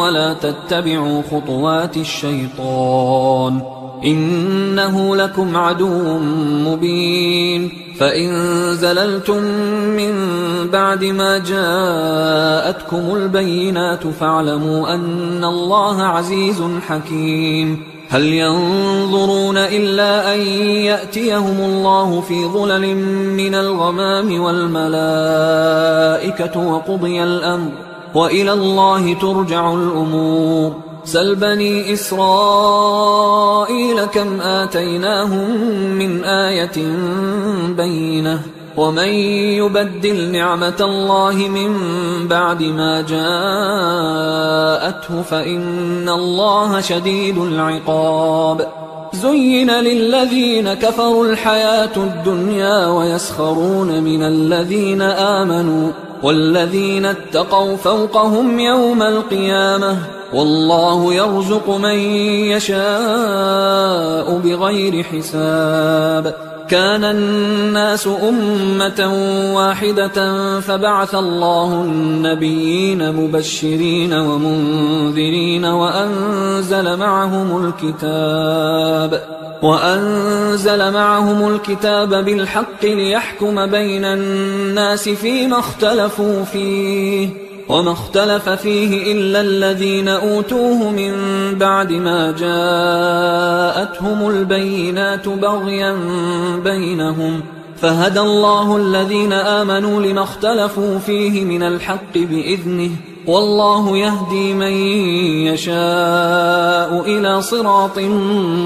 A: ولا تتبعوا خطوات الشيطان إنه لكم عدو مبين. فإن زللتم من بعد ما جاءتكم البينات فاعلموا أن الله عزيز حكيم. هل ينظرون إلا أن يأتيهم الله في ظلل من الغمام والملائكة وقضي الأمر وإلى الله ترجع الأمور. سل بني إسرائيل كم آتيناهم من آية بينة ومن يبدل نعمة الله من بعد ما جاءته فإن الله شديد العقاب. زين للذين كفروا الحياة الدنيا ويسخرون من الذين آمنوا والذين اتقوا فوقهم يوم القيامة والله يرزق من يشاء بغير حساب. كان الناس أمة واحدة فبعث الله النبيين مبشرين ومنذرين وأنزل معهم الكتاب بالحق ليحكم بين الناس فيما اختلفوا فيه وما اختلف فيه إلا الذين أوتوه من بعد ما جاءتهم البينات بغيا بينهم فهدى الله الذين آمنوا لما اختلفوا فيه من الحق بإذنه والله يهدي من يشاء إلى صراط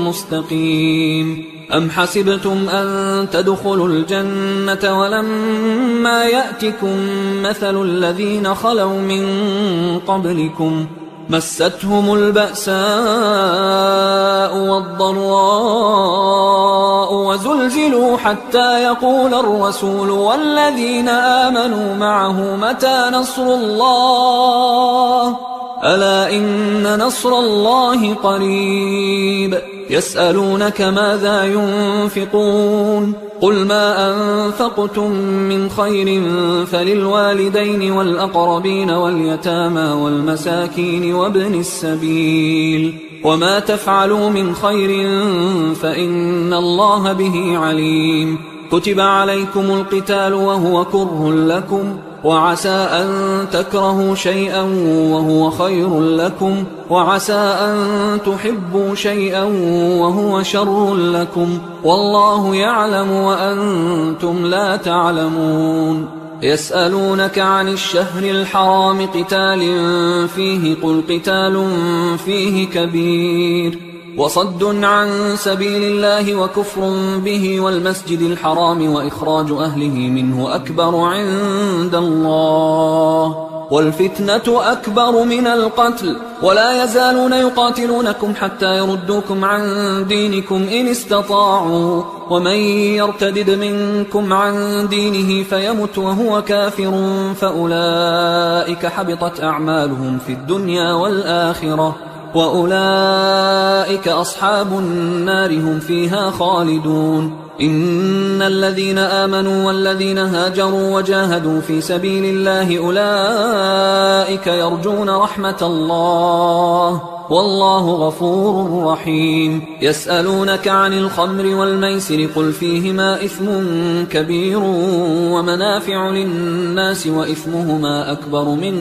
A: مستقيم. أم حسبتم أن تدخلوا الجنة ولما يأتكم مثل الذين خلوا من قبلكم مستهم البأساء والضراء وزلزلوا حتى يقول الرسول والذين آمنوا معه متى نصر الله ألا إن نصر الله قريب يسألونك ماذا ينفقون قل ما أنفقتم من خير فللوالدين والأقربين واليتامى والمساكين وابن السبيل وما تفعلوا من خير فإن الله به عليم كتب عليكم القتال وهو كره لكم وعسى أن تكرهوا شيئا وهو خير لكم وعسى أن تحبوا شيئا وهو شر لكم والله يعلم وأنتم لا تعلمون يسألونك عن الشهر الحرام قتال فيه قل قتال فيه كبير وصد عن سبيل الله وكفر به والمسجد الحرام وإخراج أهله منه أكبر عند الله والفتنة أكبر من القتل ولا يزالون يقاتلونكم حتى يردوكم عن دينكم إن استطاعوا ومن يرتدد منكم عن دينه فيمت وهو كافر فأولئك حبطت أعمالهم في الدنيا والآخرة وأولئك أصحاب النار هم فيها خالدون إن الذين آمنوا والذين هاجروا وجاهدوا في سبيل الله أولئك يرجون رحمة الله والله غفور رحيم يسألونك عن الخمر والميسر قل فيهما إثم كبير ومنافع للناس وإثمهما أكبر من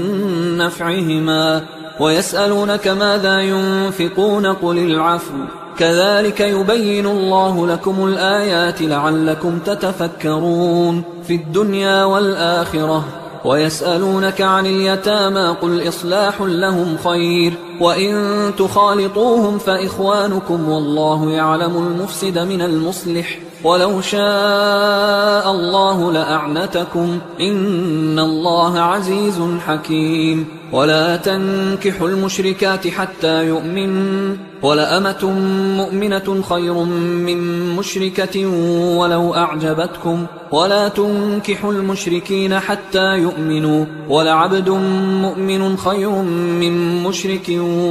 A: نفعهما ويسألونك ماذا ينفقون قل العفو كذلك يبين الله لكم الآيات لعلكم تتفكرون في الدنيا والآخرة ويسألونك عن اليتامى قل إصلاح لهم خير وإن تخالطوهم فإخوانكم والله يعلم المفسد من المصلح ولو شاء الله لأعنتكم إن الله عزيز حكيم ولا تنكحوا المشركات حتى يؤمنوا ولأمة مؤمنة خير من مشركة ولو أعجبتكم ولا تنكحوا المشركين حتى يؤمنوا ولعبد مؤمن خير من مشرك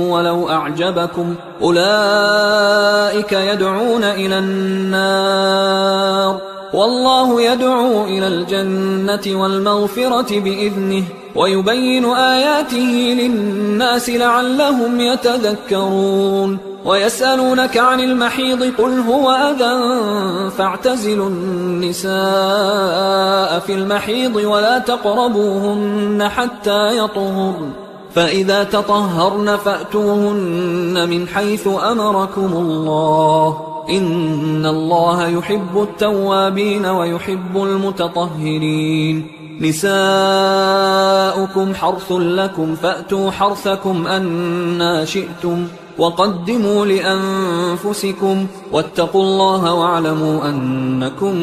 A: ولو أعجبكم أولئك يدعون إلى النار والله يدعو إلى الجنة والمغفرة بإذنه ويبين آياته للناس لعلهم يتذكرون ويسألونك عن المحيض قل هو أذى فاعتزلوا النساء في المحيض ولا تقربوهن حتى يطهرن فإذا تطهرن فأتوهن من حيث أمركم الله إن الله يحب التوابين ويحب المتطهرين نساؤكم حرث لكم فأتوا حرثكم أنى شئتم وقدموا لأنفسكم واتقوا الله واعلموا أنكم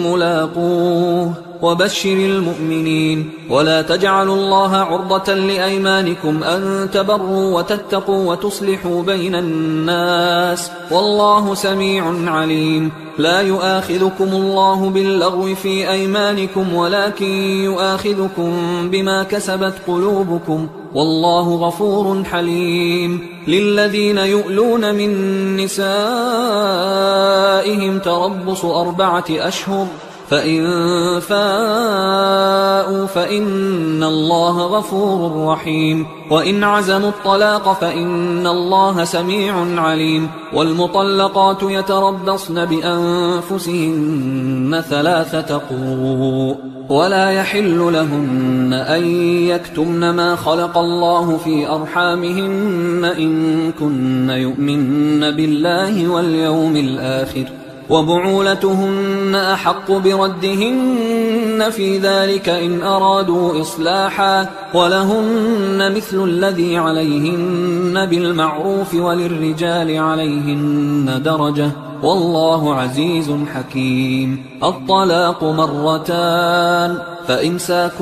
A: ملاقوه وبشر المؤمنين ولا تجعلوا الله عرضة لأيمانكم أن تبروا وتتقوا وتصلحوا بين الناس والله سميع عليم لا يؤاخذكم الله باللغو في أيمانكم ولكن يؤاخذكم بما كسبت قلوبكم والله غفور حليم للذين يؤلون من نسائهم تربص 4 أشهر فإن فاءوا فإن الله غفور رحيم وإن عزموا الطلاق فإن الله سميع عليم والمطلقات يتربصن بأنفسهن 3 قروء ولا يحل لهن أن يكتمن ما خلق الله في أرحامهن إن كن يؤمن بالله واليوم الآخر وبعولتهن أحق بردهن في ذلك إن أرادوا إصلاحا ولهن مثل الذي عليهن بالمعروف وللرجال عليهن درجة والله عزيز حكيم الطلاق 2 مرتان فإمساك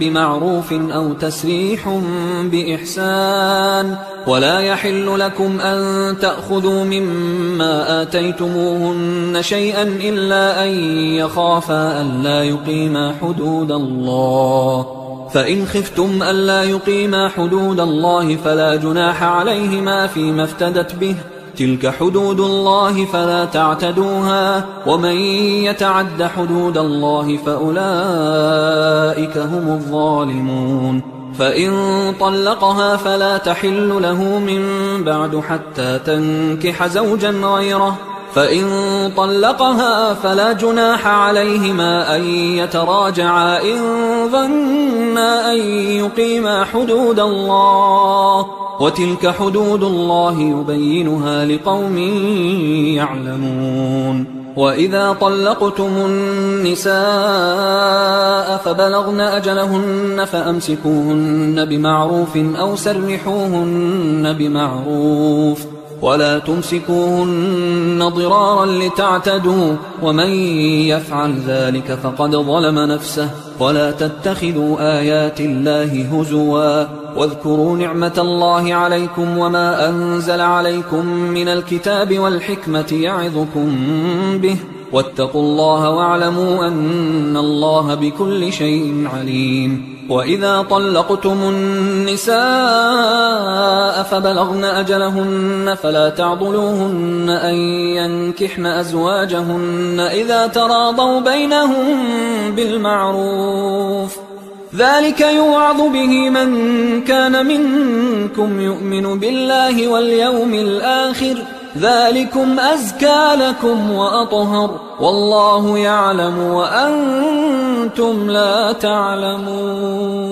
A: بمعروف أو تسريح بإحسان ولا يحل لكم أن تأخذوا مما آتيتموهن شيئا إلا أن يخافا ألا يقيما حدود الله فإن خفتم ألا يقيما حدود الله فلا جناح عليهما فيما افتدت به، تلك حدود الله فلا تعتدوها، ومن يتعد حدود الله فأولئك هم الظالمون. فإن طلقها فلا تحل له من بعد حتى تنكح زوجا غيره، فإن طلقها فلا جناح عليهما أن يتراجعا إن ظنا أن يقيما حدود الله، وتلك حدود الله يبينها لقوم يعلمون. وإذا طلقتم النساء فبلغن أجلهن فأمسكوهن بمعروف أو سرحوهن بمعروف، ولا تمسكوهن ضرارا لتعتدوا، ومن يفعل ذلك فقد ظلم نفسه. ولا تتخذوا آيات الله هزوا، واذكروا نعمة الله عليكم وما أنزل عليكم من الكتاب والحكمة يعظكم به، واتقوا الله واعلموا أن الله بكل شيء عليم. وإذا طلقتم النساء فبلغن أجلهن فلا تعضلوهن أن ينكحن أزواجهن إذا تراضوا بينهم بالمعروف، ذلك يوعظ به من كان منكم يؤمن بالله واليوم الآخر، ذلكم أزكى لكم وأطهر، والله يعلم وأنتم لا تعلمون.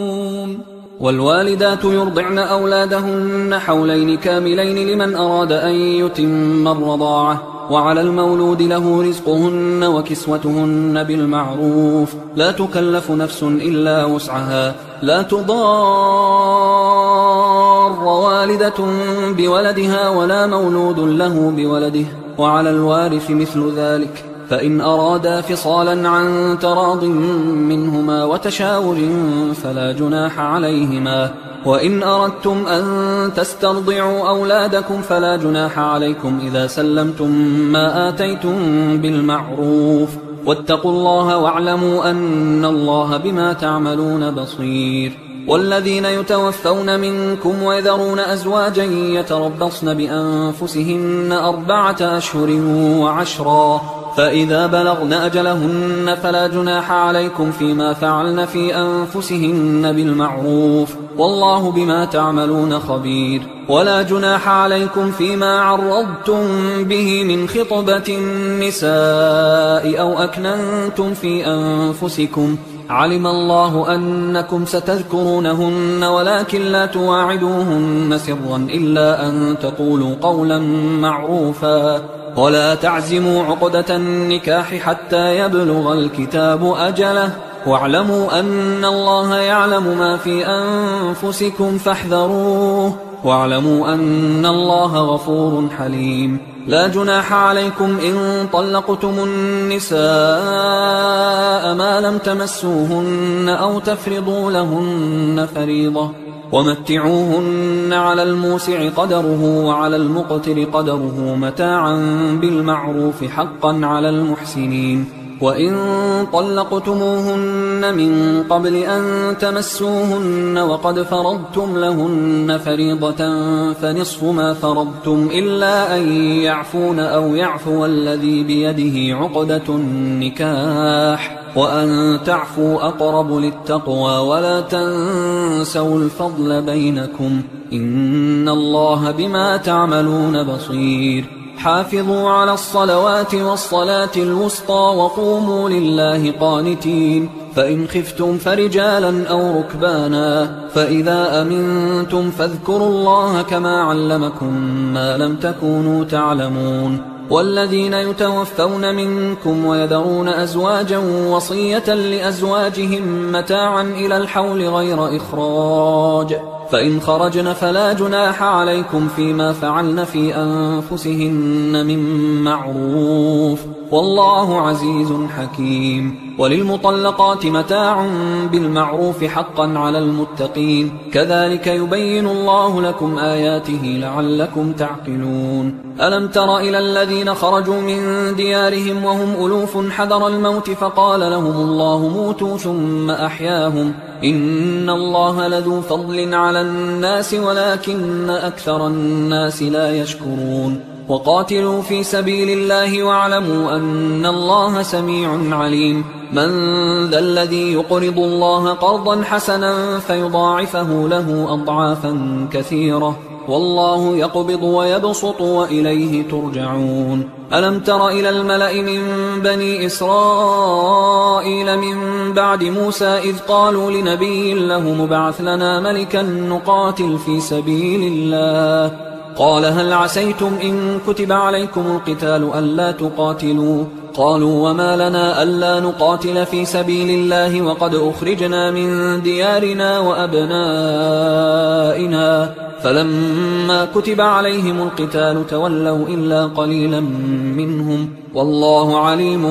A: والوالدات يرضعن أولادهن حولين كاملين لمن أراد أن يتم الرضاعة، وعلى المولود له رزقهن وكسوتهن بالمعروف، لا تكلف نفس إلا وسعها، لا تضار والدة بولدها ولا مولود له بولده، وعلى الوارث مثل ذلك، فإن أرادا فصالا عن تراض منهما وتشاور فلا جناح عليهما. وإن أردتم أن تسترضعوا أولادكم فلا جناح عليكم إذا سلمتم ما آتيتم بالمعروف، واتقوا الله واعلموا أن الله بما تعملون بصير. والذين يتوفون منكم ويذرون أزواجا يتربصن بأنفسهن 4 أشهر و10، فإذا بلغن أجلهن فلا جناح عليكم فيما فعلن في أنفسهن بالمعروف، والله بما تعملون خبير. ولا جناح عليكم فيما عرضتم به من خطبة النساء أو أكننتم في أنفسكم، علم الله أنكم ستذكرونهن ولكن لا تواعدوهن سرا إلا أن تقولوا قولا معروفا، ولا تعزموا عقدة النكاح حتى يبلغ الكتاب أجله، واعلموا أن الله يعلم ما في أنفسكم فاحذروه، واعلموا أن الله غفور حليم. لا جناح عليكم إن طلقتم النساء ما لم تمسوهن أو تفرضوا لهن فريضة، ومتعوهن على الموسع قدره وعلى المقتر قدره متاعا بالمعروف حقا على المحسنين. وإن طلقتموهن من قبل أن تمسوهن وقد فرضتم لهن فريضة فنصف ما فرضتم إلا أن يعفون أو يعفو الذي بيده عقدة النكاح، وأن تعفوا أقرب للتقوى، ولا تنسوا الفضل بينكم، إن الله بما تعملون بصير. حافظوا على الصلوات والصلاة الوسطى وقوموا لله قانتين، فإن خفتم فرجالا أو ركبانا، فإذا أمنتم فاذكروا الله كما علمكم ما لم تكونوا تعلمون. والذين يتوفون منكم ويذرون أزواجا وصية لأزواجهم متاعا إلى الحول غير إخراج، فإن خرجن فلا جناح عليكم فيما فعلن في أنفسهن من معروف، والله عزيز حكيم. وللمطلقات متاع بالمعروف حقا على المتقين كذلك يبين الله لكم آياته لعلكم تعقلون ألم تر إلى الذين خرجوا من ديارهم وهم ألوف حذر الموت فقال لهم الله موتوا ثم أحياهم إن الله لذو فضل على الناس ولكن أكثر الناس لا يشكرون وقاتلوا في سبيل الله واعلموا أن الله سميع عليم من ذا الذي يقرض الله قرضا حسنا فيضاعفه له أضعافا كثيرة والله يقبض ويبسط وإليه ترجعون ألم تر إلى الملأ من بني إسرائيل من بعد موسى إذ قالوا لنبي له مبعث لنا ملكا نقاتل في سبيل الله قال هل عسيتم إن كتب عليكم القتال ألا تقاتلوا قالوا وما لنا ألا نقاتل في سبيل الله وقد أخرجنا من ديارنا وأبنائنا فلما كتب عليهم القتال تولوا إلا قليلا منهم والله عليم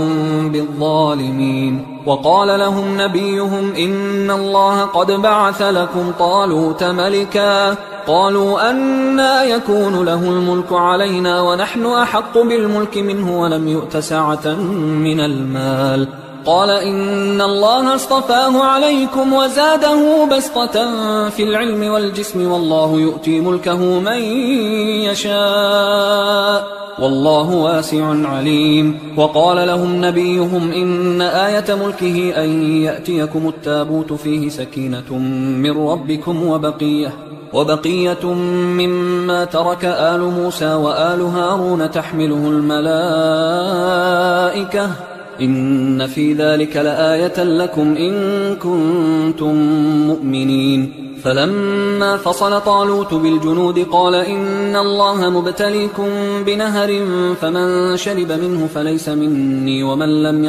A: بالظالمين وقال لهم نبيهم إن الله قد بعث لكم طالوت ملكا قالوا أنى يكون له الملك علينا ونحن أحق بالملك منه ولم يؤت سعة من المال قال إن الله اصطفاه عليكم وزاده بسطة في العلم والجسم والله يؤتي ملكه من يشاء والله واسع عليم وقال لهم نبيهم إن آية ملكه أن يأتيكم التابوت فيه سكينة من ربكم وبقية مما ترك آل موسى وآل هارون تحمله الملائكة إن في ذلك لآية لكم إن كنتم مؤمنين فلما فصل طالوت بالجنود قال إن الله مبتليكم بنهر فمن شرب منه فليس مني ومن لم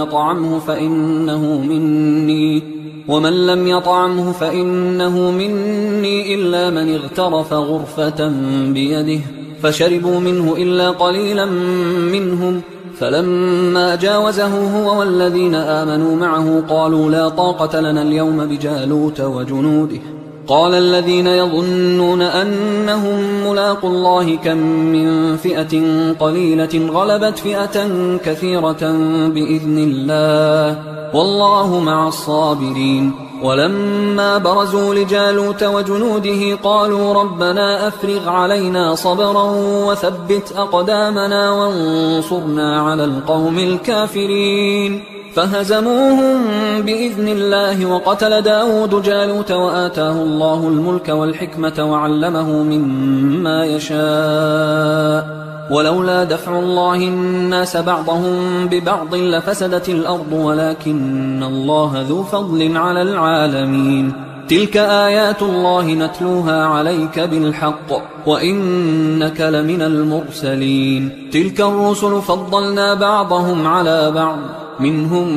A: يطعمه فإنه مني إلا من اغترف غرفة بيده فشربوا منه إلا قليلا منهم فلما جاوزه هو والذين آمنوا معه قالوا لا طاقة لنا اليوم بجالوت وجنوده قال الذين يظنون أنهم ملاقوا الله كم من فئة قليلة غلبت فئة كثيرة بإذن الله والله مع الصابرين ولما برزوا لجالوت وجنوده قالوا ربنا أفرغ علينا صبرا وثبت أقدامنا وانصرنا على القوم الكافرين فهزموهم بإذن الله وقتل داود جالوت وآتاه الله الملك والحكمة وعلمه مما يشاء ولولا دفع الله الناس بعضهم ببعض لفسدت الأرض ولكن الله ذو فضل على العالمين تلك آيات الله نتلوها عليك بالحق وإنك لمن المرسلين تلك الرسل فضلنا بعضهم على بعض منهم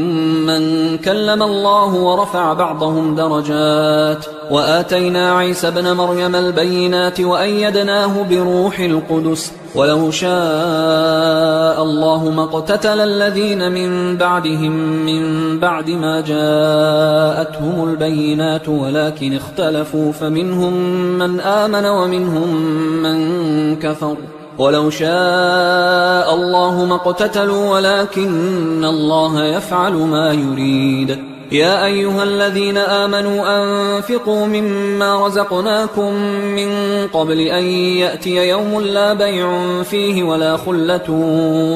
A: من كلم الله ورفع بعضهم درجات وآتينا عيسى ابن مريم البينات وأيدناه بروح القدس ولو شاء الله ما اقتتل الذين من بعدهم من بعد ما جاءتهم البينات ولكن اختلفوا فمنهم من آمن ومنهم من كفر ولو شاء الله ما اقتتلوا ولكن الله يفعل ما يريد يا أيها الذين آمنوا أنفقوا مما رزقناكم من قبل أن يأتي يوم لا بيع فيه ولا خلة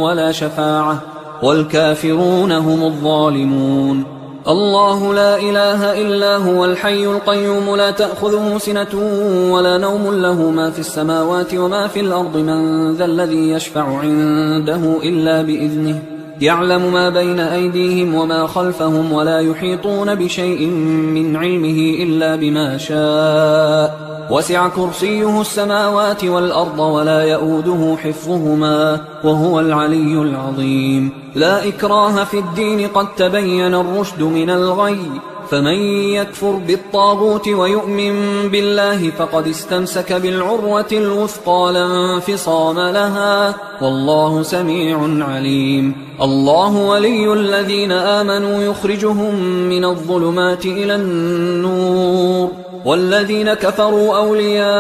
A: ولا شفاعة والكافرون هم الظالمون الله لا إله إلا هو الحي القيوم لا تأخذه سنة ولا نوم له ما في السماوات وما في الأرض من ذا الذي يشفع عنده إلا بإذنه يعلم ما بين أيديهم وما خلفهم ولا يحيطون بشيء من علمه إلا بما شاء وسع كرسيه السماوات والأرض ولا يؤوده حفظهما وهو العلي العظيم لا إكراه في الدين قد تبين الرشد من الغي فمن يكفر بالطاغوت ويؤمن بالله فقد استمسك بالعروة الوثقى لا انفصام لها، والله سميع عليم. الله ولي الذين آمنوا يخرجهم من الظلمات إلى النور، والذين كفروا أولياؤهم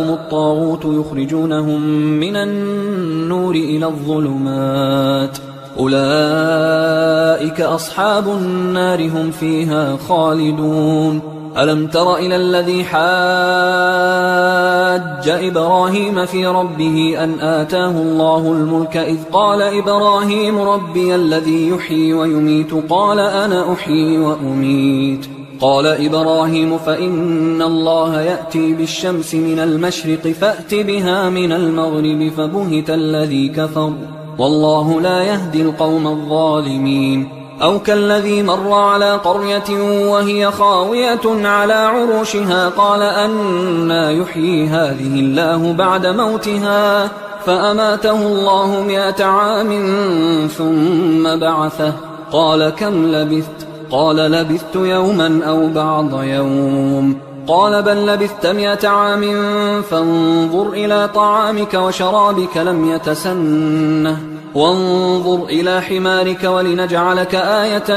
A: الطاغوت يخرجونهم من النور إلى الظلمات، أولئك أصحاب النار هم فيها خالدون. ألم تر إلى الذي حاج إبراهيم في ربه أن آتاه الله الملك إذ قال إبراهيم ربي الذي يحيي ويميت قال أنا أحيي وأميت. قال إبراهيم فإن الله يأتي بالشمس من المشرق فأت بها من المغرب فبهت الذي كفر والله لا يهدي القوم الظالمين. أو كالذي مر على قرية وهي خاوية على عروشها قال أنى يحيي هذه الله بعد موتها فأماته الله 100 عام ثم بعثه قال كم لبثت؟ قال لبثت يوما أو بعض يوم. قال بل لبثت 100 عام فانظر إلى طعامك وشرابك لم يتسنه وانظر إلى حمارك ولنجعلك آية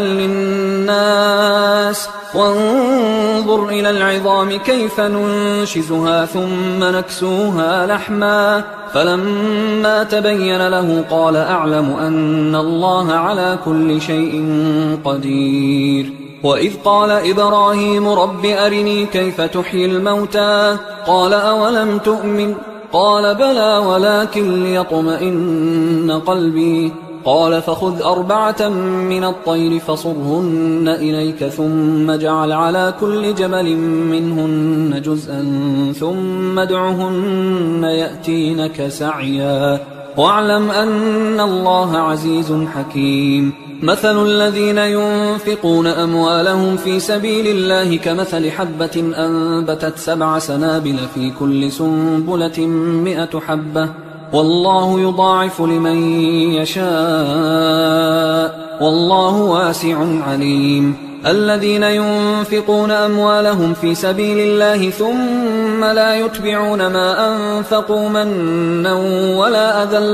A: للناس وانظر إلى العظام كيف ننشزها ثم نكسوها لحما فلما تبين له قال أعلم أن الله على كل شيء قدير. وإذ قال إبراهيم رب أرني كيف تحيي الموتى قال أولم تؤمن قال بلى ولكن ليطمئن قلبي قال فخذ 4 من الطير فصرهن إليك ثم اجعل على كل جبل منهن جزءا ثم ادعهن يأتينك سعيا واعلم أن الله عزيز حكيم. مثل الذين ينفقون أموالهم في سبيل الله كمثل حبة أنبتت 7 سنابل في كل سنبلة 100 حبة والله يضاعف لمن يشاء والله واسع عليم. الذين ينفقون أموالهم في سبيل الله ثم لا يتبعون ما أنفقوا منا ولا أذى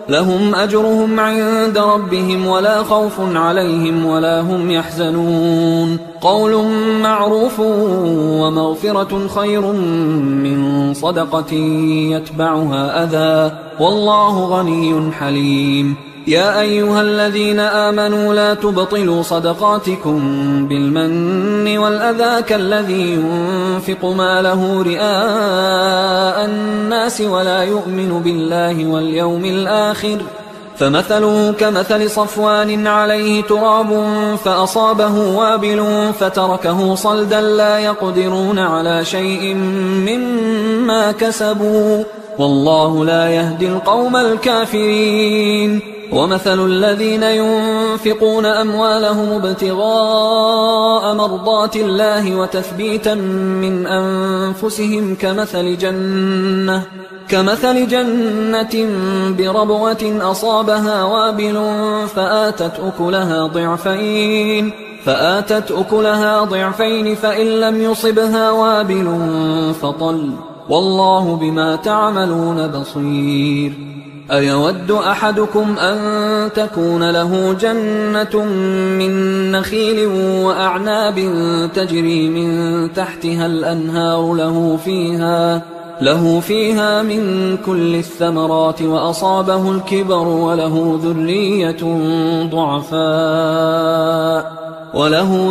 A: لهم أجرهم عند ربهم ولا خوف عليهم ولا هم يحزنون. قول معروف ومغفرة خير من صدقة يتبعها أذى والله غني حليم. يا أيها الذين آمنوا لا تبطلوا صدقاتكم بالمن والأذى كالذي ينفق ماله رئاء الناس ولا يؤمن بالله واليوم الآخر فمثله كمثل صفوان عليه تراب فأصابه وابل فتركه صلدا لا يقدرون على شيء مما كسبوا والله لا يهدي القوم الكافرين. ومثل الذين ينفقون أموالهم ابتغاء مرضات الله وتثبيتا من أنفسهم كمثل جنة بربوة أصابها وابل فآتت أكلها ضعفين فإن لم يصبها وابل فطل والله بما تعملون بصير. أيود أحدكم أن تكون له جنة من نخيل وأعناب تجري من تحتها الأنهار له فيها من كل الثمرات وأصابه الكبر وله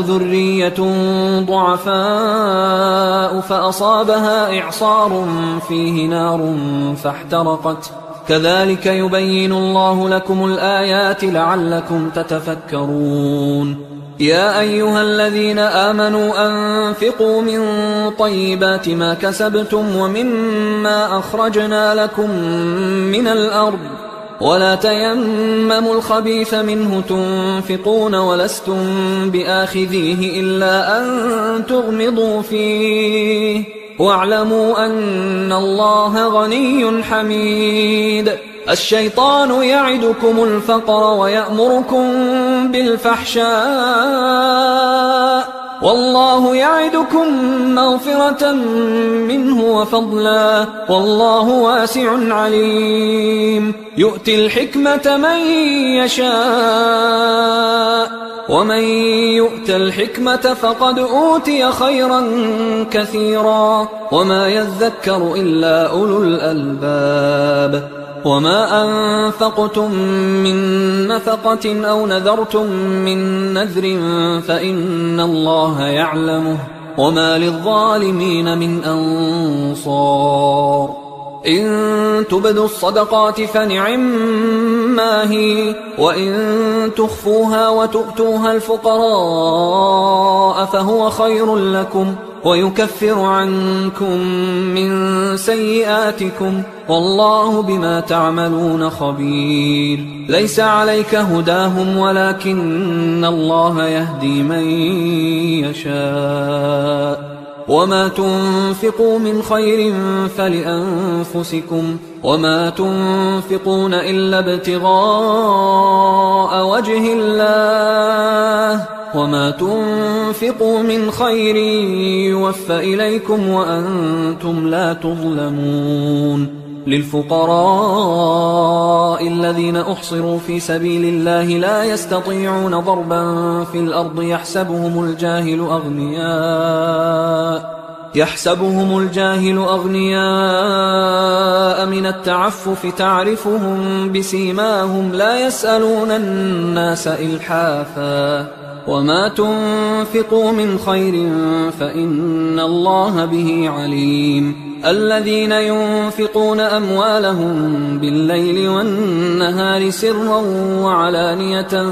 A: ذرية ضعفاء فأصابها إعصار فيه نار فاحترقت كذلك يبين الله لكم الآيات لعلكم تتفكرون. يا أيها الذين آمنوا أنفقوا من طيبات ما كسبتم ومما أخرجنا لكم من الأرض ولا تيمموا الخبيث منه تنفقون ولستم بآخذيه إلا أن تغمضوا فيه واعلموا أن الله غني حميد. الشيطان يعدكم الفقر ويأمركم بالفحشاء والله يعدكم مغفرة منه وفضلا والله واسع عليم. يؤتي الحكمة من يشاء ومن يؤت الحكمة فقد أوتي خيرا كثيرا وما يذكر إلا أولو الألباب. وما أنفقتم من نفقة أو نذرتم من نذر فإن الله يعلمه وما للظالمين من أنصار. إن تبدوا الصدقات فنعما هي وإن تخفوها وتؤتوها الفقراء فهو خير لكم ويكفر عنكم من سيئاتكم والله بما تعملون خبير. ليس عليك هداهم ولكن الله يهدي من يشاء. وما تنفقوا من خير فلأنفسكم وما تنفقون إلا ابتغاء وجه الله وما تنفقوا من خير يوفى إليكم وأنتم لا تظلمون. للفقراء الذين أحصروا في سبيل الله لا يستطيعون ضربا في الأرض يحسبهم الجاهل أغنياء من التعفف تعرفهم بسيماهم لا يسألون الناس إلحافا. وما تنفقوا من خير فإن الله به عليم. الذين ينفقون أموالهم بالليل والنهار سرا وعلانية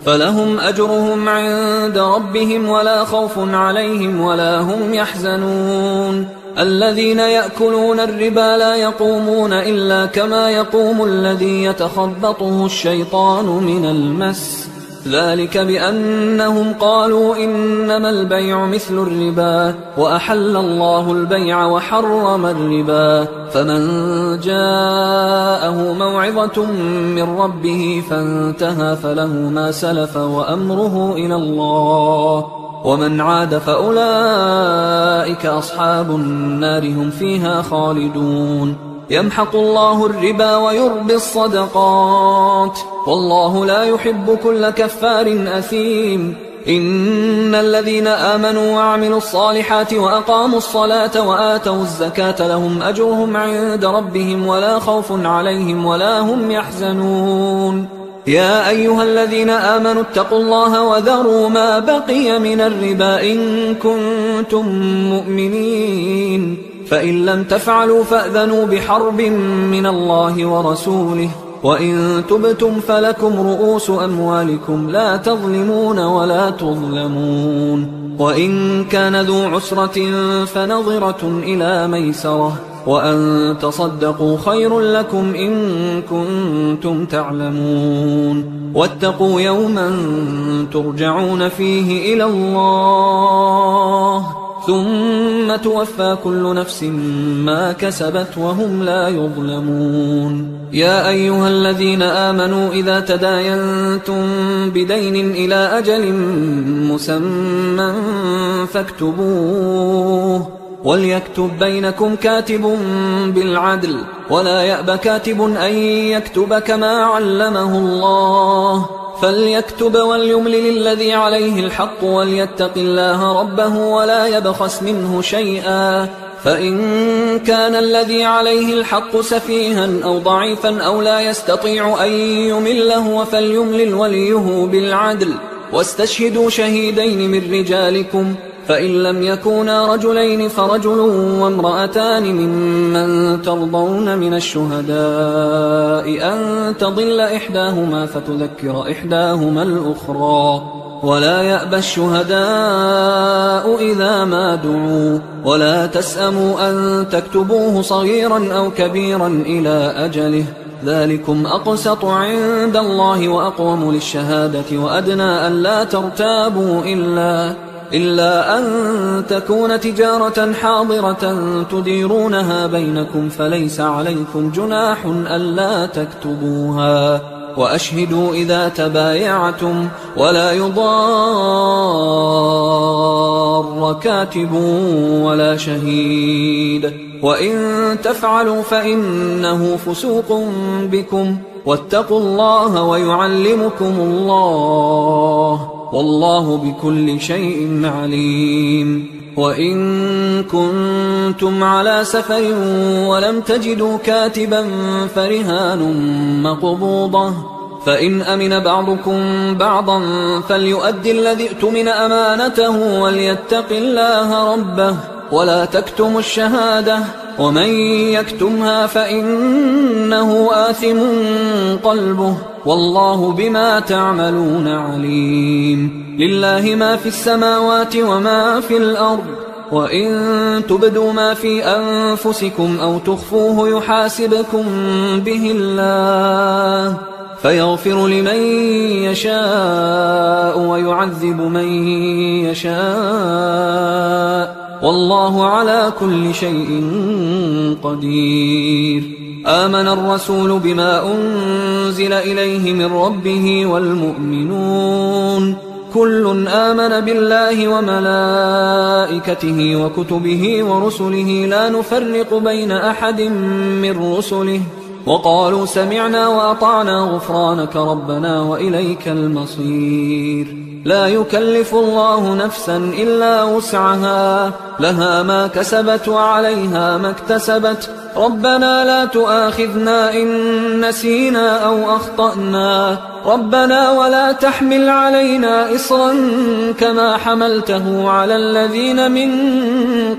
A: فلهم أجرهم عند ربهم ولا خوف عليهم ولا هم يحزنون. الذين يأكلون الربا لا يقومون إلا كما يقوم الذي يتخبطه الشيطان من المس ذلك بأنهم قالوا إنما البيع مثل الربا وأحل الله البيع وحرم الربا. فمن جاءه موعظة من ربه فانتهى فله ما سلف وأمره إلى الله ومن عاد فأولئك أصحاب النار هم فيها خالدون. يمحق الله الربا ويربي الصدقات والله لا يحب كل كفار أثيم. إن الذين آمنوا وعملوا الصالحات وأقاموا الصلاة وآتوا الزكاة لهم أجرهم عند ربهم ولا خوف عليهم ولا هم يحزنون. يا أيها الذين آمنوا اتقوا الله وذروا ما بقي من الربا إن كنتم مؤمنين فإن لم تفعلوا فأذنوا بحرب من الله ورسوله وإن تبتم فلكم رؤوس أموالكم لا تظلمون ولا تظلمون. وإن كان ذو عسرة فنظرة إلى ميسرة وأن تصدقوا خير لكم إن كنتم تعلمون. واتقوا يوما ترجعون فيه إلى الله ثم توفى كل نفس ما كسبت وهم لا يظلمون. يا أيها الذين آمنوا إذا تداينتم بدين إلى أجل مسمى فاكتبوه وليكتب بينكم كاتب بالعدل ولا يأب كاتب أن يكتب كما علمه الله فليكتب وليملل الذي عليه الحق وليتق الله ربه ولا يبخس منه شيئا فإن كان الذي عليه الحق سفيها أو ضعيفا أو لا يستطيع أن يمله فليملل وليه بالعدل واستشهدوا شهيدين من رجالكم فإن لم يكونا رجلين فرجل وامرأتان ممن ترضون من الشهداء أن تضل إحداهما فتذكر إحداهما الأخرى ولا يأبى الشهداء إذا ما دعوا ولا تسأموا أن تكتبوه صغيرا أو كبيرا إلى أجله ذلكم أقسط عند الله وأقوم للشهادة وأدنى أن لا ترتابوا إلا أن تكون تجارة حاضرة تديرونها بينكم فليس عليكم جناح ألا تكتبوها، وأشهدوا إذا تبايعتم، ولا يضار كاتب ولا شهيد، وإن تفعلوا فإنه فسوق بكم، واتقوا الله ويعلمكم الله، والله بكل شيء عليم. وإن كنتم على سفر ولم تجدوا كاتبا فرهان مقبوضة، فإن أمن بعضكم بعضا فليؤدي الذي اؤتمن أمانته وليتق الله ربه ولا تكتموا الشهادة، ومن يكتمها فإنه آثم قلبه، والله بما تعملون عليم. لله ما في السماوات وما في الأرض، وإن تبدوا ما في أنفسكم أو تخفوه يحاسبكم به الله، فيغفر لمن يشاء ويعذب من يشاء، والله على كل شيء قدير. آمن الرسول بما أنزل إليه من ربه والمؤمنون كل آمن بالله وملائكته وكتبه ورسله لا نفرق بين أحد من رسله، وقالوا سمعنا وأطعنا غفرانك ربنا وإليك المصير. لا يكلف الله نفسا إلا وسعها، لها ما كسبت وعليها ما اكتسبت، ربنا لا تؤاخذنا إن نسينا أو أخطأنا، ربنا ولا تحمل علينا إصرا كما حملته على الذين من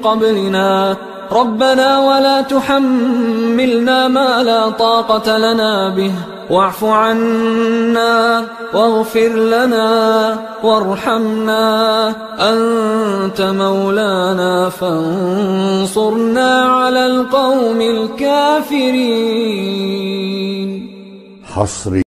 A: قبلنا، ربنا ولا تحملنا ما لا طاقة لنا به، واعف عنا واغفر لنا وارحمنا، أنت مولانا فانصرنا على القوم الكافرين.